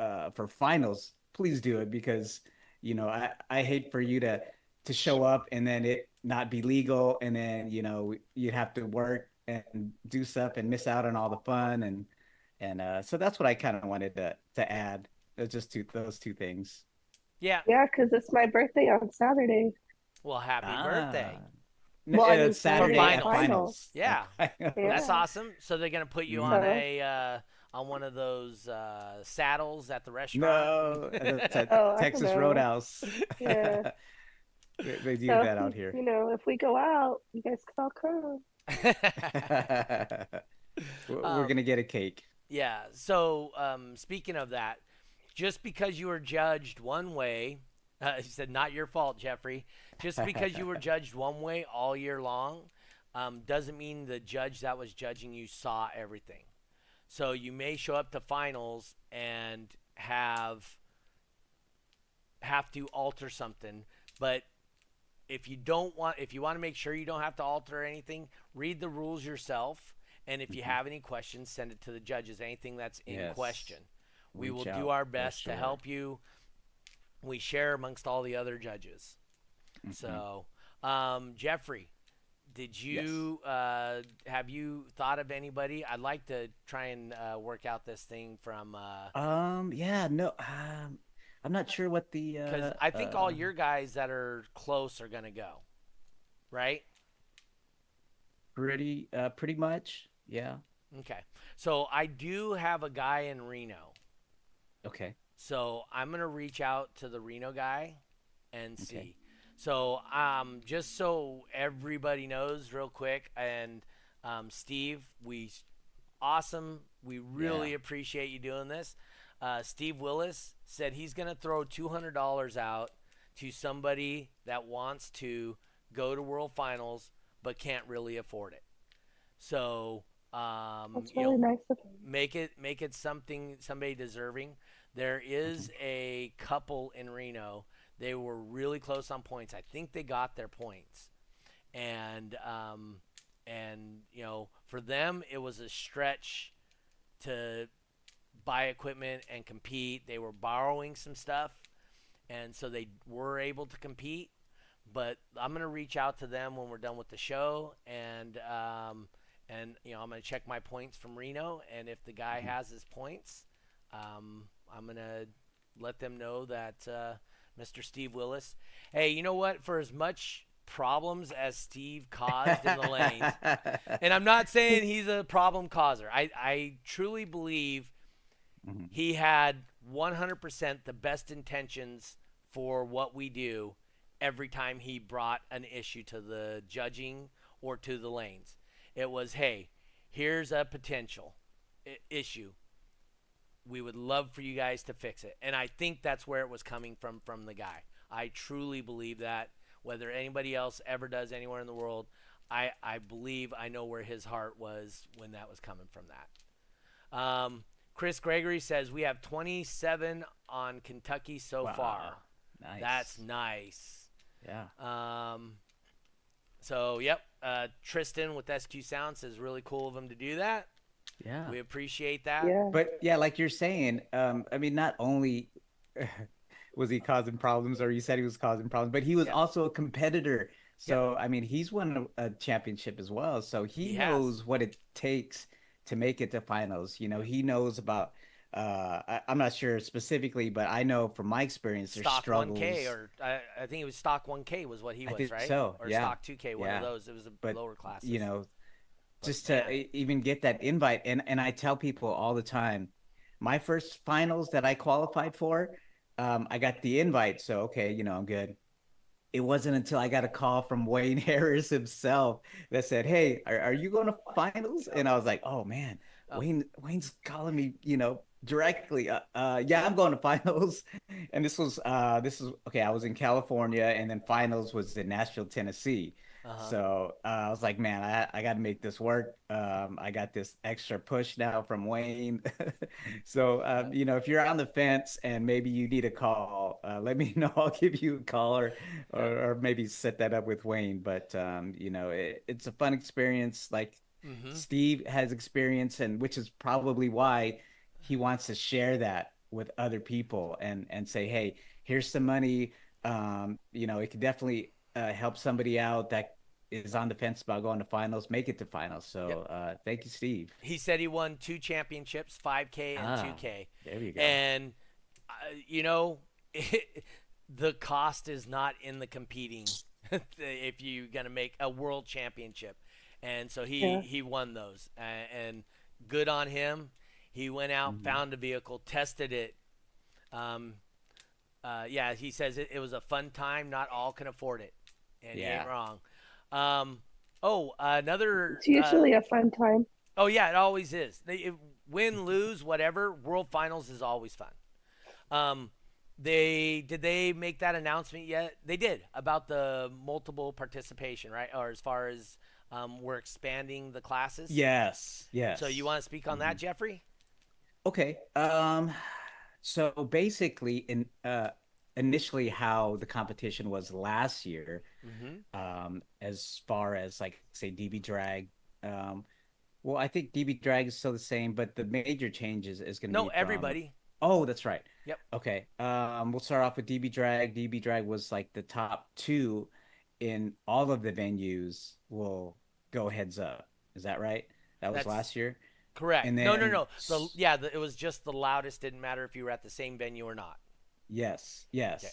finals, please do it because I hate for you to show up and then it not be legal and then you'd have to work and do stuff and miss out on all the fun and so that's what I kind of wanted to add. Just those two things. Yeah. Yeah, because it's my birthday on Saturday. Well, happy Ah, birthday Well, I mean for Saturday Saturday at at finals. finals. finals. Yeah, that's Yeah. awesome. So they're gonna put you on Mhm. So on one of those saddles at the restaurant. No, that's at oh, I don't Texas know. Roadhouse. Yeah. They do So that out here. if we go out, you guys can all come. We're um, gonna get a cake. yeah. So speaking of that, just because you were judged one way, he said, not your fault, Jeffrey. Just because you were judged one way all year long, doesn't mean the judge that was judging you saw everything. So you may show up to finals and have to alter something, but if you want to make sure you don't have to alter anything, read the rules yourself, and if you Mhm. have any questions, send it to the judges. Anything that's in Yes, question, we will reach do out our for best to sure. help you. We share amongst all the other judges. Mhm. So, Jeffrey, did Yes. you have you thought of anybody? I'd like to try and work out this thing from Yeah, no, I'm not sure what the because I think all your guys that are close are gonna go, right? pretty much. Yeah. Okay. So I do have a guy in Reno. Okay. So I'm gonna reach out to the Reno guy and Okay. see. So just so everybody knows, real quick, and Steve, awesome. We Yeah. really appreciate you doing this. Steve Willis said he's going to throw $200 out to somebody that wants to go to World Finals but can't really afford it. So, That's you really know, nice of him. make it somebody deserving. There is a couple in Reno. They were really close on points. I think they got their points, and for them it was a stretch to buy equipment and compete. They were borrowing some stuff, and so they were able to compete. But I'm gonna reach out to them when we're done with the show, and I'm gonna check my points from Reno, and if the guy has his points, I'm gonna let them know that Mr. Steve Willis. Hey, you know what? For as much problems as Steve caused in the lanes, and I'm not saying he's a problem causer. I truly believe he had 100% the best intentions for what we do every time he brought an issue to the judging or to the lanes. It was, hey, here's a potential issue. We would love for you guys to fix it. And I think that's where it was coming from the guy. I truly believe that. Whether anybody else ever does anywhere in the world, I believe I know where his heart was when that was coming from that. Chris Gregory says we have 27 on Kentucky so far. Nice. That's nice. Yeah. So, yep. Tristan with SQ Sound says really cool of him to do that. Yeah. We appreciate that. Yeah. But yeah, like you're saying, I mean, not only was he causing problems, or you said he was causing problems, but he was also a competitor. So, I mean, he's won a championship as well. So he knows what it takes to make it to finals. You know, he knows about, I'm not sure specifically, but I know from my experience, there's Stock struggles. 1K, or I think it was Stock 1K was what he was, right? So, or yeah. Stock 2K, one of those. It was a lower class. You know, just to even get that invite. And I tell people all the time, my first finals that I qualified for, I got the invite. So, okay, you know, I'm good. It wasn't until I got a call from Wayne Harris himself that said, "Hey, are you going to finals?" And I was like, "Oh man, Wayne's calling me, you know, directly. Yeah, I'm going to finals." And this is okay. I was in California, and then finals was in Nashville, Tennessee. So I was like, man, I got to make this work. I got this extra push now from Wayne. So, you know, if you're on the fence and maybe you need a call, let me know. I'll give you a call, or maybe set that up with Wayne. But, you know, it's a fun experience. Like Steve has experience, and which is probably why he wants to share that with other people and say, hey, here's some money. You know, it could definitely help somebody out that is on the fence about going to finals, make it to finals. So thank you, Steve. He said he won 2 championships, 5K and 2K. There you go. And, you know, the cost is not in the competing if you're going to make a world championship. And so he won those. And good on him. He went out, found a vehicle, tested it. Yeah, he says it was a fun time. Not all can afford it. And he ain't wrong. Another. It's usually a fun time. Oh, yeah, it always is. Win, lose, whatever. World Finals is always fun. Did they make that announcement yet? They did, about the multiple participation, right? Or as far as we're expanding the classes. Yes. So you want to speak on that, Jeffrey? Okay. So basically, initially how the competition was last year, as far as like say DB drag, well, I think DB drag is still the same, but the major changes is going to be everybody. Oh, that's right. Yep. Okay. We'll start off with DB drag. DB drag was like the top 2 in all of the venues. Will go heads up. Is that right? That's last year. Correct. And then, no. It was just the loudest. Didn't matter if you were at the same venue or not. Yes. Okay.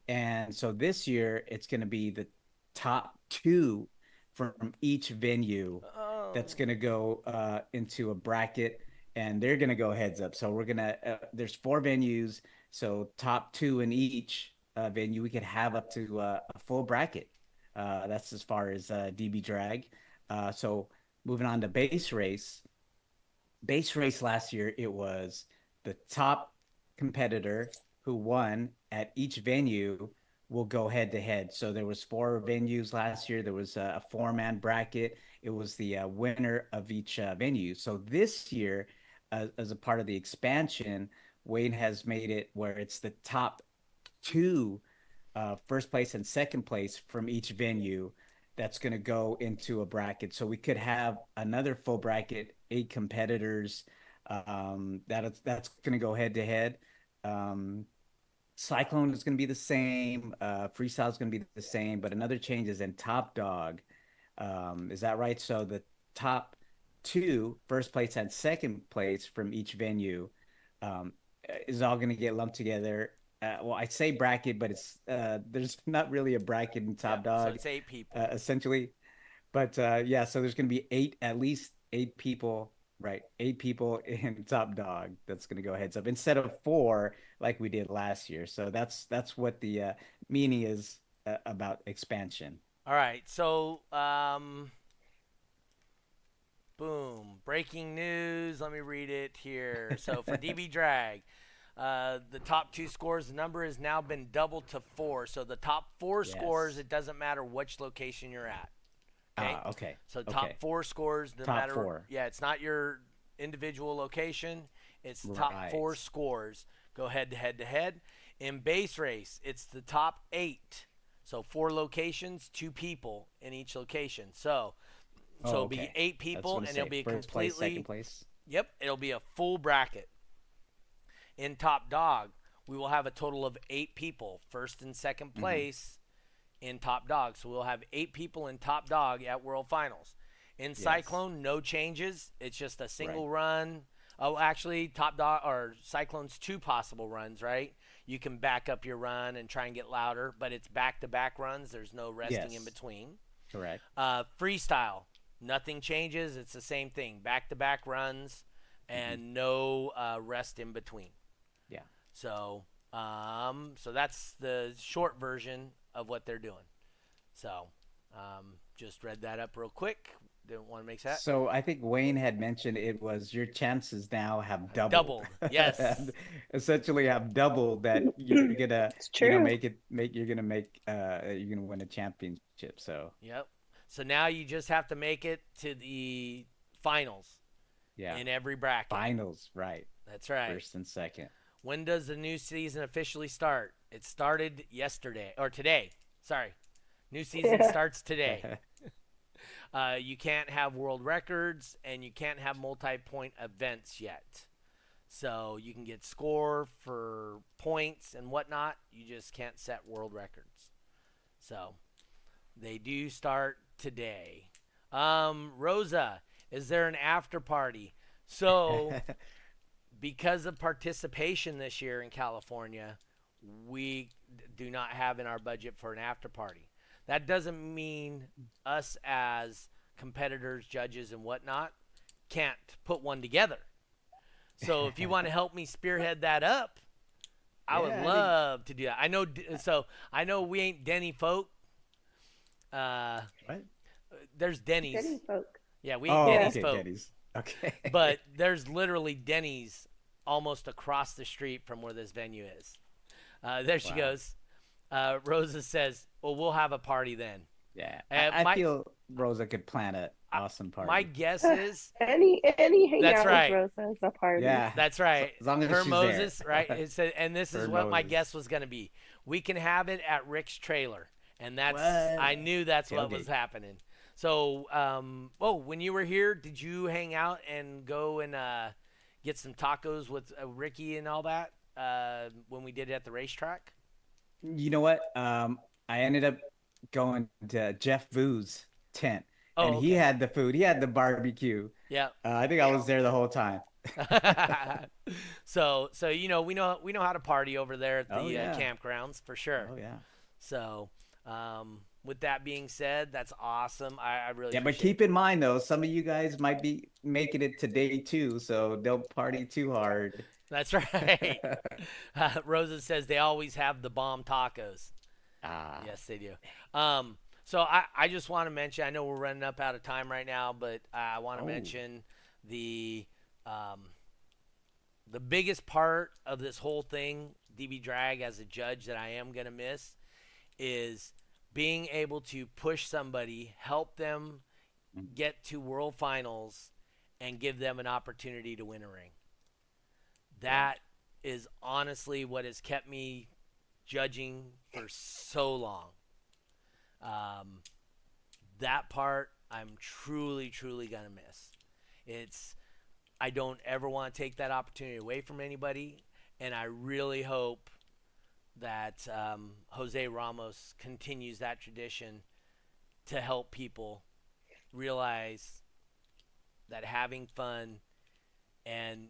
And so this year it's going to be the top 2 from each venue that's going to go into a bracket, and they're going to go heads up. So we're going to there's 4 venues, so top 2 in each venue. We could have up to a full bracket. That's as far as DB drag. So moving on to base race last year, it was the top competitor who won at each venue will go head to head. So there was 4 venues last year. There was a 4-man bracket. It was the winner of each venue. So this year, as a part of the expansion, Wayne has made it where it's the top 2 first place and second place from each venue that's going to go into a bracket. So we could have another full bracket, 8 competitors. That's going to go head to head. Cyclone is going to be the same. Freestyle is going to be the same, but another change is in Top Dog. Is that right? So the top 2, first place and second place from each venue, um, is all going to get lumped together. Well, I say bracket, but it's there's not really a bracket in Top So Dog, it's 8 people. essentially. But yeah, so there's going to be at least 8 people, right? 8 people in Top Dog. That's going to go heads up instead of 4 like we did last year. So that's what the meaning is about expansion. All right. So, boom. Breaking news. Let me read it here. So for DB Drag, the top 2 scores, the number has now been doubled to 4. So the top 4 scores, Yes. it doesn't matter which location you're at. Okay. Okay. So top Okay. 4 scores, no Top matter. 4. Yeah, it's not your individual location. It's the top Right. 4 scores. Go head to head to head. In base race, it's the top 8. So 4 locations, 2 people in each location. So Oh, it'll be okay. 8 That's people, what and I it'll say. be First place, completely. second place. Yep, it'll be a full bracket. In Top Dog, we will have a total of 8 people, first and second place in Top Dog. So we'll have 8 people in Top Dog at World Finals. In Yes. Cyclone, no changes. It's just a single run. Oh, actually, Top Dog or Cyclone's 2 possible runs, right? You can back up your run and try and get louder, but it's back-to-back runs. There's no resting in Yes. between. Correct. Freestyle, nothing changes. It's the same thing. Back-to-back runs and no rest in between. Yeah. So, so that's the short version of what they're doing. So, just read that up real quick. Didn't want to make that. So I think Wayne had mentioned it was your chances now have doubled. Doubled, yes. Essentially have doubled that you're gonna It's true. you're gonna win a championship. So Yep. So now you just have to make it to the finals yeah, in every bracket. finals, right? That's right. First and second. When does the new season officially start? It started yesterday or today. Sorry. New season starts today. You can't have world records and you can't have multi-point events yet. So you can get score for points and whatnot. You just can't set world records. So they do start today. Rosa, is there an after party? So because of participation this year in California, we do not have in our budget for an after party. That doesn't mean us as competitors, judges, and whatnot can't put one together. So if you want to help me spearhead that up, I would love to do that. I know. So I know we ain't Denny folk. What? There's Denny's. Denny folk. Yeah, we ain't Denny's okay, folk. Denny's. Okay. But there's literally Denny's almost across the street from where this venue is. There she goes. Rosa says, well, we'll have a party then. Yeah. I feel Rosa could plan an awesome party. My guess is Any hangout That's right. with Rosa is a party. Yeah. that's right. As long as Her she's Moses, there. right? It said, and this is Her what my Moses. guess was going to be. We can have it at Rick's trailer, and that's What? I knew that's what was Tailgate. happening. So, when you were here, did you hang out and go and get some tacos with Ricky and all that when we did it at the racetrack? You know what? I ended up going to Jeff Vu's tent, and he had the food. He had the barbecue. Yeah. I think I was there the whole time. So we know how to party over there at the Oh, yeah. campgrounds for sure. Oh yeah. So, with that being said, that's awesome. I really Yeah, but appreciate keep in mind though, some of you guys might be making it to day 2, so don't party too hard. That's right. Rosa says they always have the bomb tacos. Ah. Yes, they do. So I just want to mention, I know we're running up out of time right now, but I want to mention the the biggest part of this whole thing, DB Drag as a judge, that I am gonna miss is being able to push somebody, help them get to world finals, and give them an opportunity to win a ring. That is honestly what has kept me judging for so long. That part I'm truly, truly gonna miss. It's I don't ever want to take that opportunity away from anybody, and I really hope that Jose Ramos continues that tradition to help people realize that having fun and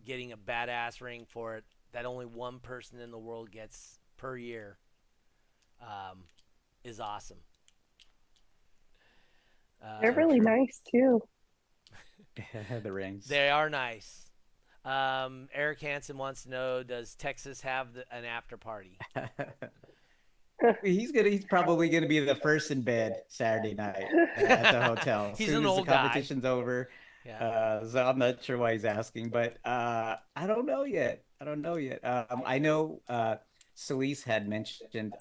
getting a badass ring for it that only one person in the world gets per year is awesome. They're really nice too. The rings. They are nice. Eric Hansen wants to know: does Texas have an after party? He's probably gonna be the first in bed Saturday night at the hotel. He's soon an as old the competition's over. Yeah. So I'm not sure why he's asking, but I don't know yet. I know Celise had mentioned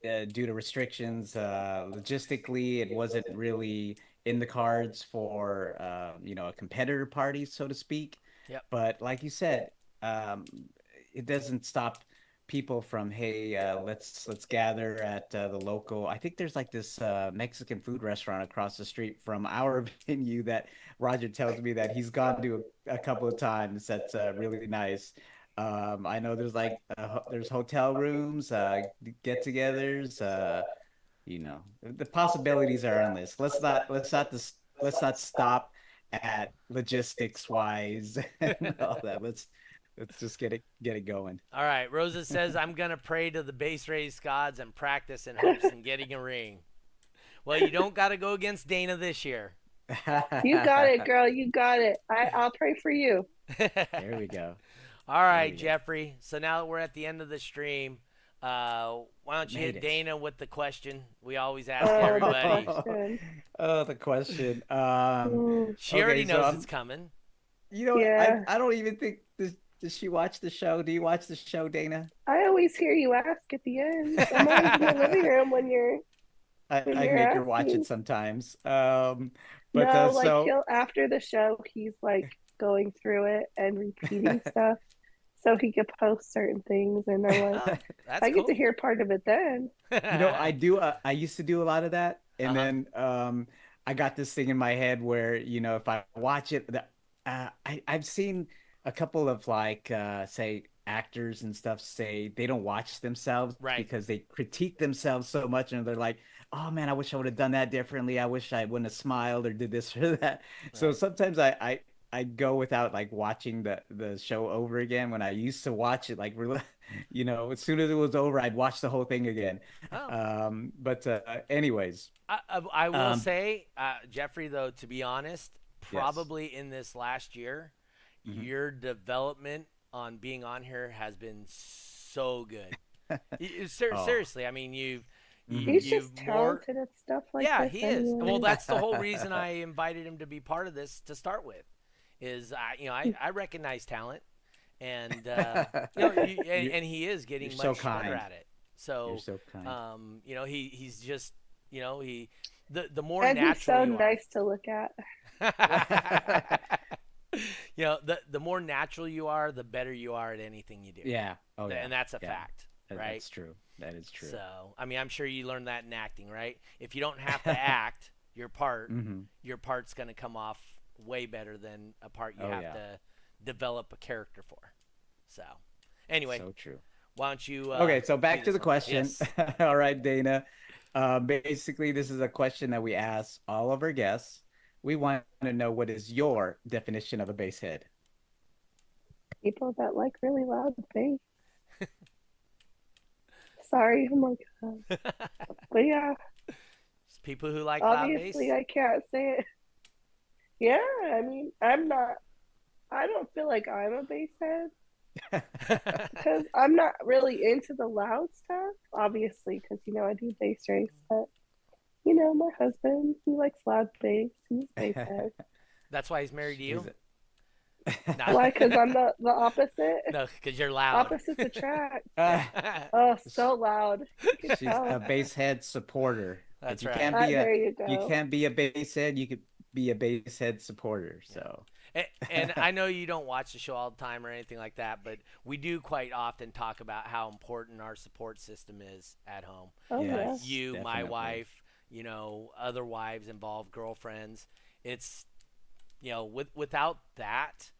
due to restrictions, logistically, it wasn't really in the cards for a competitor party, so to speak. Yep. But like you said, it doesn't stop people from, hey, let's gather at the local. I think there's like this Mexican food restaurant across the street from our venue that Roger tells me that he's gone to a couple of times. That's really nice. I know there's like there's hotel rooms, get-togethers. The possibilities are endless. Let's not stop at logistics wise and all that. Let's just get it going. All right. Rosa says, I'm going to pray to the base race gods and practice in hopes in getting a ring. Well, you don't got to go against Dayna this year. You got it, girl. You got it. I'll pray for you. There we go. All right, Jeffrey. So now that we're at the end of the stream, why don't you hit Dayna with the question we always ask everybody? The question. She already knows it's coming. Yeah. I don't even think does she watch the show? Do you watch the show, Dayna? I always hear you ask at the end. I'm always in the living room when you're. I make her watch it sometimes. But no, he'll after the show, he's like going through it and repeating stuff, so he could post certain things, and I'm like, I get to hear part of it then. I do. I used to do a lot of that, and then I got this thing in my head where if I watch it, I've seen a couple of say actors and stuff say they don't watch themselves because they critique themselves so much, and they're like, oh man, I wish I would have done that differently. I wish I wouldn't have smiled or did this or that. Right. So sometimes I go without watching the show over again when I used to watch it. As soon as it was over, I'd watch the whole thing again. But anyways, I will say, Jeffrey, though, to be honest, probably in this last year, your development on being on here has been so good. Seriously, I mean, he's just talented at stuff like this. Yeah, he is. Well, that's the whole reason I invited him to be part of this to start with. Is I recognize talent, and and he is getting much better at it. So you're so kind. He's just the more and natural. He's so nice to look at. The more natural you are, the better you are at anything you do. Yeah. Oh, yeah. And that's a fact, right? That's true. That is true. So, I mean, I'm sure you learned that in acting, right? If you don't have to act your part's going to come off way better than a part you have to develop a character for. So, anyway. So true. Why don't you... okay, so back to the question. Yes. All right, Dayna. Basically, this is a question that we ask all of our guests. We want to know, what is your definition of a bass head? People that like really loud bass. Sorry, oh my god. But yeah. It's people who like loud bass. Obviously, I can't say it. Yeah, I mean, I don't feel like I'm a bass head. Because I'm not really into the loud stuff, obviously, because, I do bass race, but, my husband, he likes loud bass. He's bass head. That's why he's married to you? No, Why? Because I'm the opposite. no, because you're loud. Opposites attract. Yeah, Ah, Oh, so loud. You can she's a tell. base head supporter. that's right. There you If you go. can't be a base head, you could be a base head supporter. Yeah. So And I know you don't watch the show all the time or anything like that, but we do quite often talk about how important our support system is at home. Oh yeah. yes, You, my definitely. wife, other wives involved, girlfriends. It's, without that,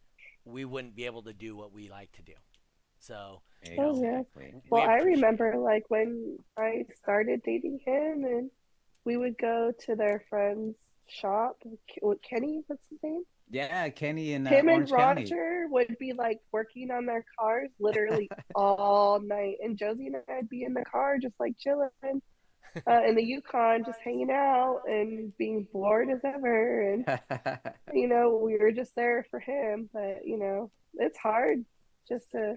we wouldn't be able to do what we like to do. So, Oh yeah. Exactly. Well, we I appreciate remember like when I started dating him, and we would go to their friend's shop. Kenny, what's his name? Yeah, Kenny in Him and Orange County. Roger would be like working on their cars literally all night, and Josie and I'd be in the car just like chilling in the Yukon, just hanging out and being bored as ever. And we were just there for him. But it's hard just to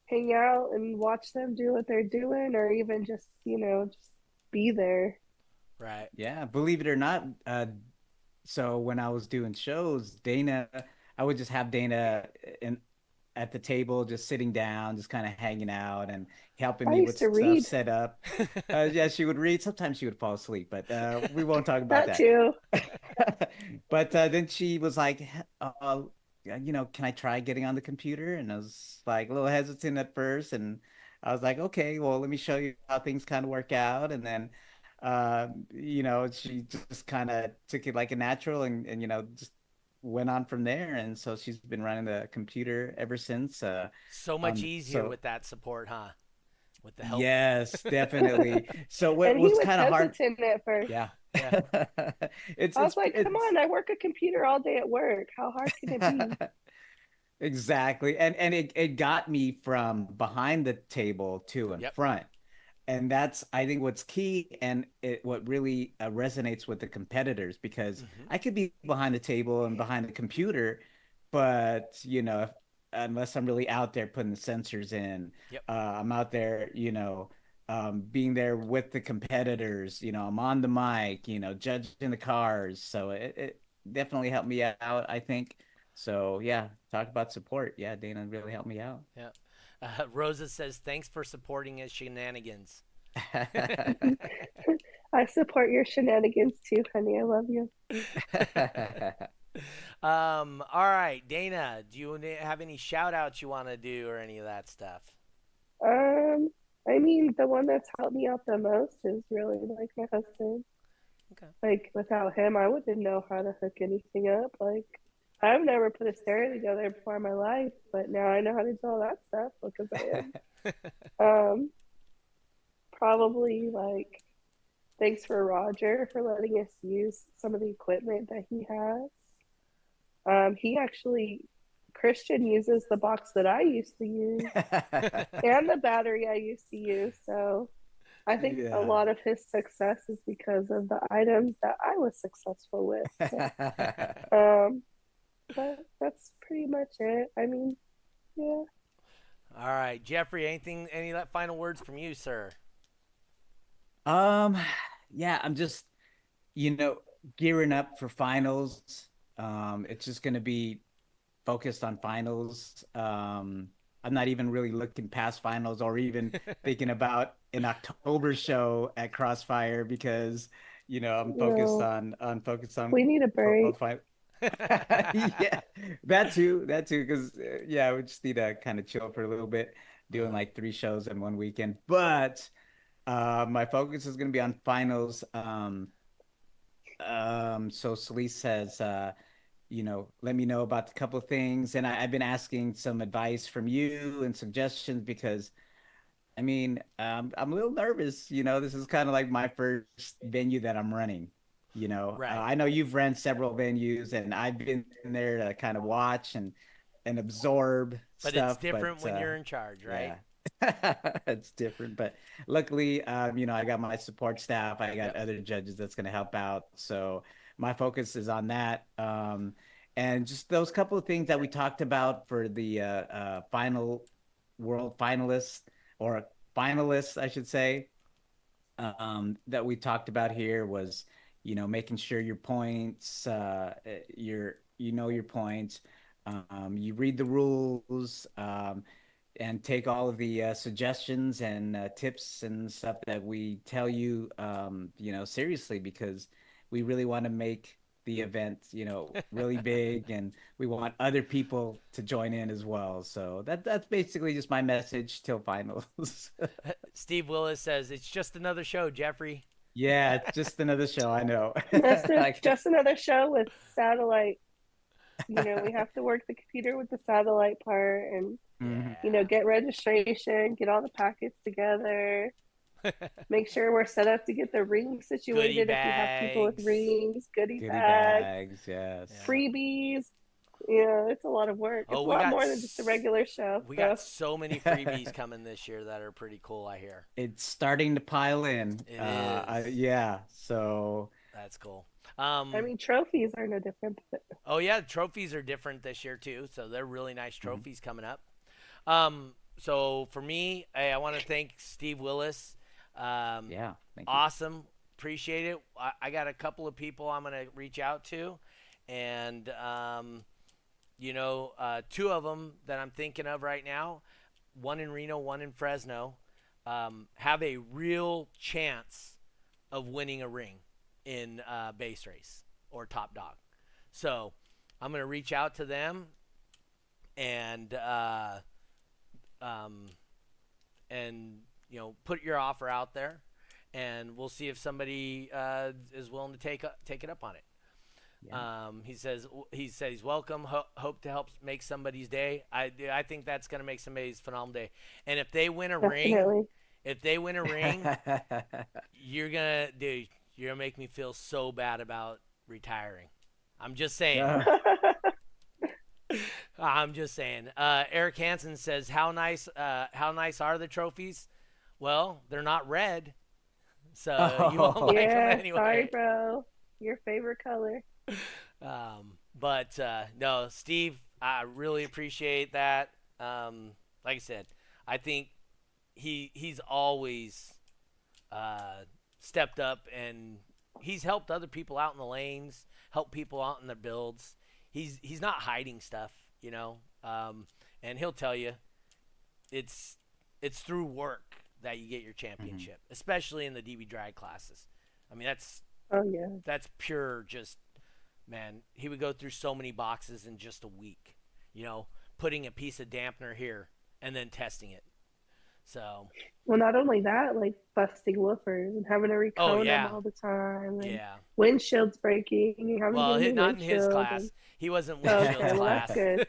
hang out and watch them do what they're doing, or even just be there. right. Yeah, believe it or not, so when I was doing shows, I would just have Dayna in at the table, just sitting down, just kind of hanging out and helping I me used with to stuff read set up. Yeah, she would read. Sometimes she would fall asleep, but we won't talk about that that. too. But then she was like, can I try getting on the computer? And I was like a little hesitant at first, and I was like, okay, well, let me show you how things kind of work out. And then, she just kind of took it like a natural, and just went on from there. And so she's been running the computer ever since. So much easier So with that support, huh? With the help. yes, definitely. So what And he was was kind of hard, hesitant at first. yeah. Yeah. I was It's like, come it's on, I work a computer all day at work. How hard can it be? exactly. And it got me from behind the table to in Yep. front. And that's, I think, what's key, and what really resonates with the competitors, because Hmm. I could be behind the table and behind the computer, but unless I'm really out there putting the sensors in, Yep. I'm out there, being there with the competitors, I'm on the mic, judging the cars. So it definitely helped me out, I think. So yeah, talk about support. Yeah, Dayna really helped me out. Yep. Rosa says, thanks for supporting his shenanigans. I support your shenanigans too, honey. I love you. All right, Dana, do you have any shout outs you want to do or any of that stuff? Um, I mean, the one that's helped me out the most is really like my husband. Okay. Like without him, I wouldn't know how to hook anything up. Like I've never put a stereo together before in my life, but now I know how to do all that stuff because of him. Um, Probably like thanks for Roger for letting us use some of the equipment that he has. He actually Christian uses the box that I used to use and the battery I used to use. So I think a Yeah. lot of his success is because of the items that I was successful with. So, um, but that's pretty much it. I mean, yeah. All right, Jeffrey, any final words from you, sir? Um, yeah, I'm just, you know, gearing up for finals. It's just gonna be focused on finals. I'm not even really looking past finals or even thinking about an October show at Crossfire, because, I'm focused No, on we need a break. world final. Yeah, that too, because yeah, we just need to kind of chill for a little bit, doing Uh-huh. like 3 shows in one weekend. But my focus is going to be on finals. So Celeste says, let me know about a couple of things, and I've been asking some advice from you and suggestions, because I mean, I'm a little nervous. This is kind of like my first venue that I'm running. Right. I know you've ran several venues, and I've been there to kind of watch and absorb But it's stuff. But different when you're in charge, right? yeah, it's different. But luckily, I got my support staff. I got Yep. other judges that's going to help out. So my focus is on that. And just those couple of things that we talked about for the final world finalists, or finalists, I should say, that we talked about here was, making sure your points, your points, You read the rules, and take all of the suggestions and tips and stuff that we tell you, seriously, because we really want to make the event, really big, and we want other people to join in as well. So that's basically just my message till finals. Steve Willis says it's just another show, Jeffrey. Yeah, it's just another show. I know. Just another show with satellite. We have to work the computer with the satellite part and, Mhm. get registration, get all the packets together, make sure we're set up to get the ring Goodie situated if we have people with bags. rings, goodie Goodie bags, bags, yes. Yeah. freebies. It's a lot of work. It's Oh, a we lot got more than just a regular show. We So. got so many freebies coming this year that are pretty cool, I hear. It's starting to pile in. It is. Yeah. So That's cool. I mean, trophies are no different. Oh yeah, trophies are different this year too, so they're really nice trophies coming up. So for me, I want to thank Steve Willis. yeah, thank you. Awesome, appreciate it. I got a couple of people I'm gonna reach out to, and two of them that I'm thinking of right now, one in Reno, one in Fresno, have a real chance of winning a ring in base race or top dog. So I'm going to reach out to them and put your offer out there, and we'll see if somebody is willing to take it up on it. Yeah. He says he's welcome. Hope to help make somebody's day. I think that's going to make somebody's phenomenal day. And if they win a ring, you're gonna make me feel so bad about retiring. I'm just saying. I'm just saying. Eric Hansen says, how nice are the trophies? Well, they're not red, so you won't like them anyway. Sorry, bro. Your favorite color. But no, Steve, I really appreciate that. Like I said, I think he's always stepped up, and he's helped other people out in the lanes, helped people out in their builds. He's not hiding stuff, and he'll tell you it's through work that you get your championship, especially in the DB drag classes. I mean, that's pure just, man, he would go through so many boxes in just a week, putting a piece of dampener here and then testing it. So, well, not only that, like busting woofers and having to recone them all the time. And windshields breaking. Not in his class. He wasn't windshield class. That's good.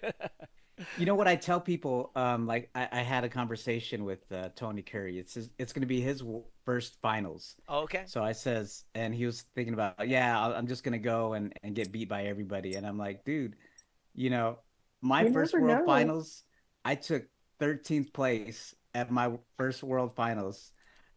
You know what I tell people? Like I had a conversation with Tony Curry. It's going to be his first finals. Oh, okay. So I says, and he was thinking about, I'm just going to go and get beat by everybody. And I'm like, dude, my first world finals, I took 13th place at my first world finals.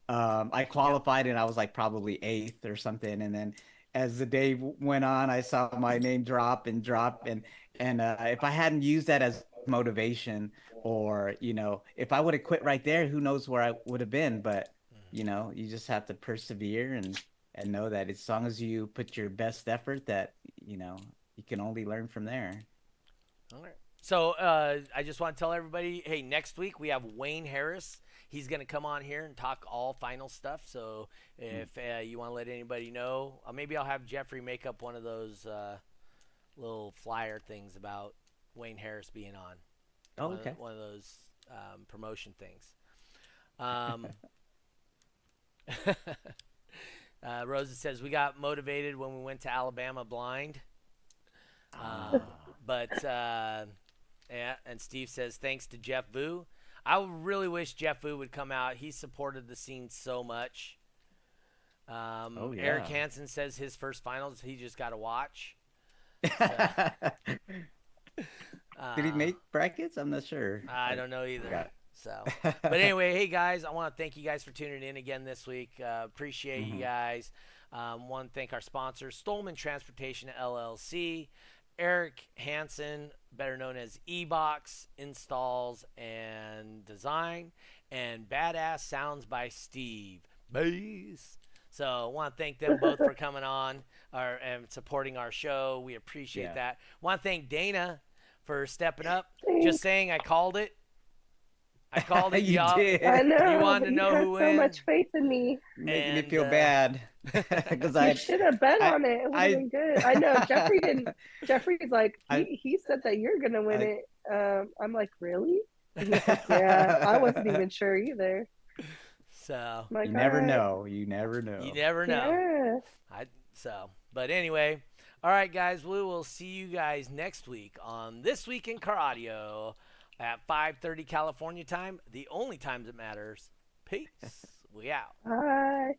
I qualified and I was like probably 8th or something. And then as the day went on, I saw my name drop. And if I hadn't used that as motivation, or if I would have quit right there, who knows where I would have been. But you just have to persevere and know that as long as you put your best effort, that you can only learn from there. All right. So I just want to tell everybody, hey, next week we have Wayne Harris. He's going to come on here and talk all final stuff. So if you want to let anybody know, maybe I'll have Jeffrey make up one of those little flyer things about Wayne Harris being on. Oh, okay. One of those promotion things. Rosa says, we got motivated when we went to Alabama blind. And Steve says, thanks to Jeff Vu. I really wish Jeff Vu would come out. He supported the scene so much. Eric Hansen says his first finals, he just got to watch. So, did he make brackets? I'm not sure. I don't know either. So, but anyway, hey guys, I want to thank you guys for tuning in again this week. Appreciate you guys. Want to thank our sponsors, Stolman Transportation LLC, Eric Hansen, better known as E-Box Installs and Design, and Badass Sounds by Steve Bass. So I want to thank them both for coming on and supporting our show. We appreciate that. Want to thank Dayna for stepping up. Just saying, I called it. I called it. You y'all. did. I know. You wanted but to you know had who so wins? much faith in me. You're making me And, feel bad because You should have bet I- on it. It would I- have been good. I know Jeffrey didn't. Jeffrey's like I- he said that you're gonna win I- it. I'm like, really? And he's like, yeah. I wasn't even sure either. So I'm like, you never all right. know. You never know. you never know. Yeah. But anyway, all right, guys. We will see you guys next week on This Week in Car Audio at 5:30 California time. The only time that matters. Peace. We out. Bye.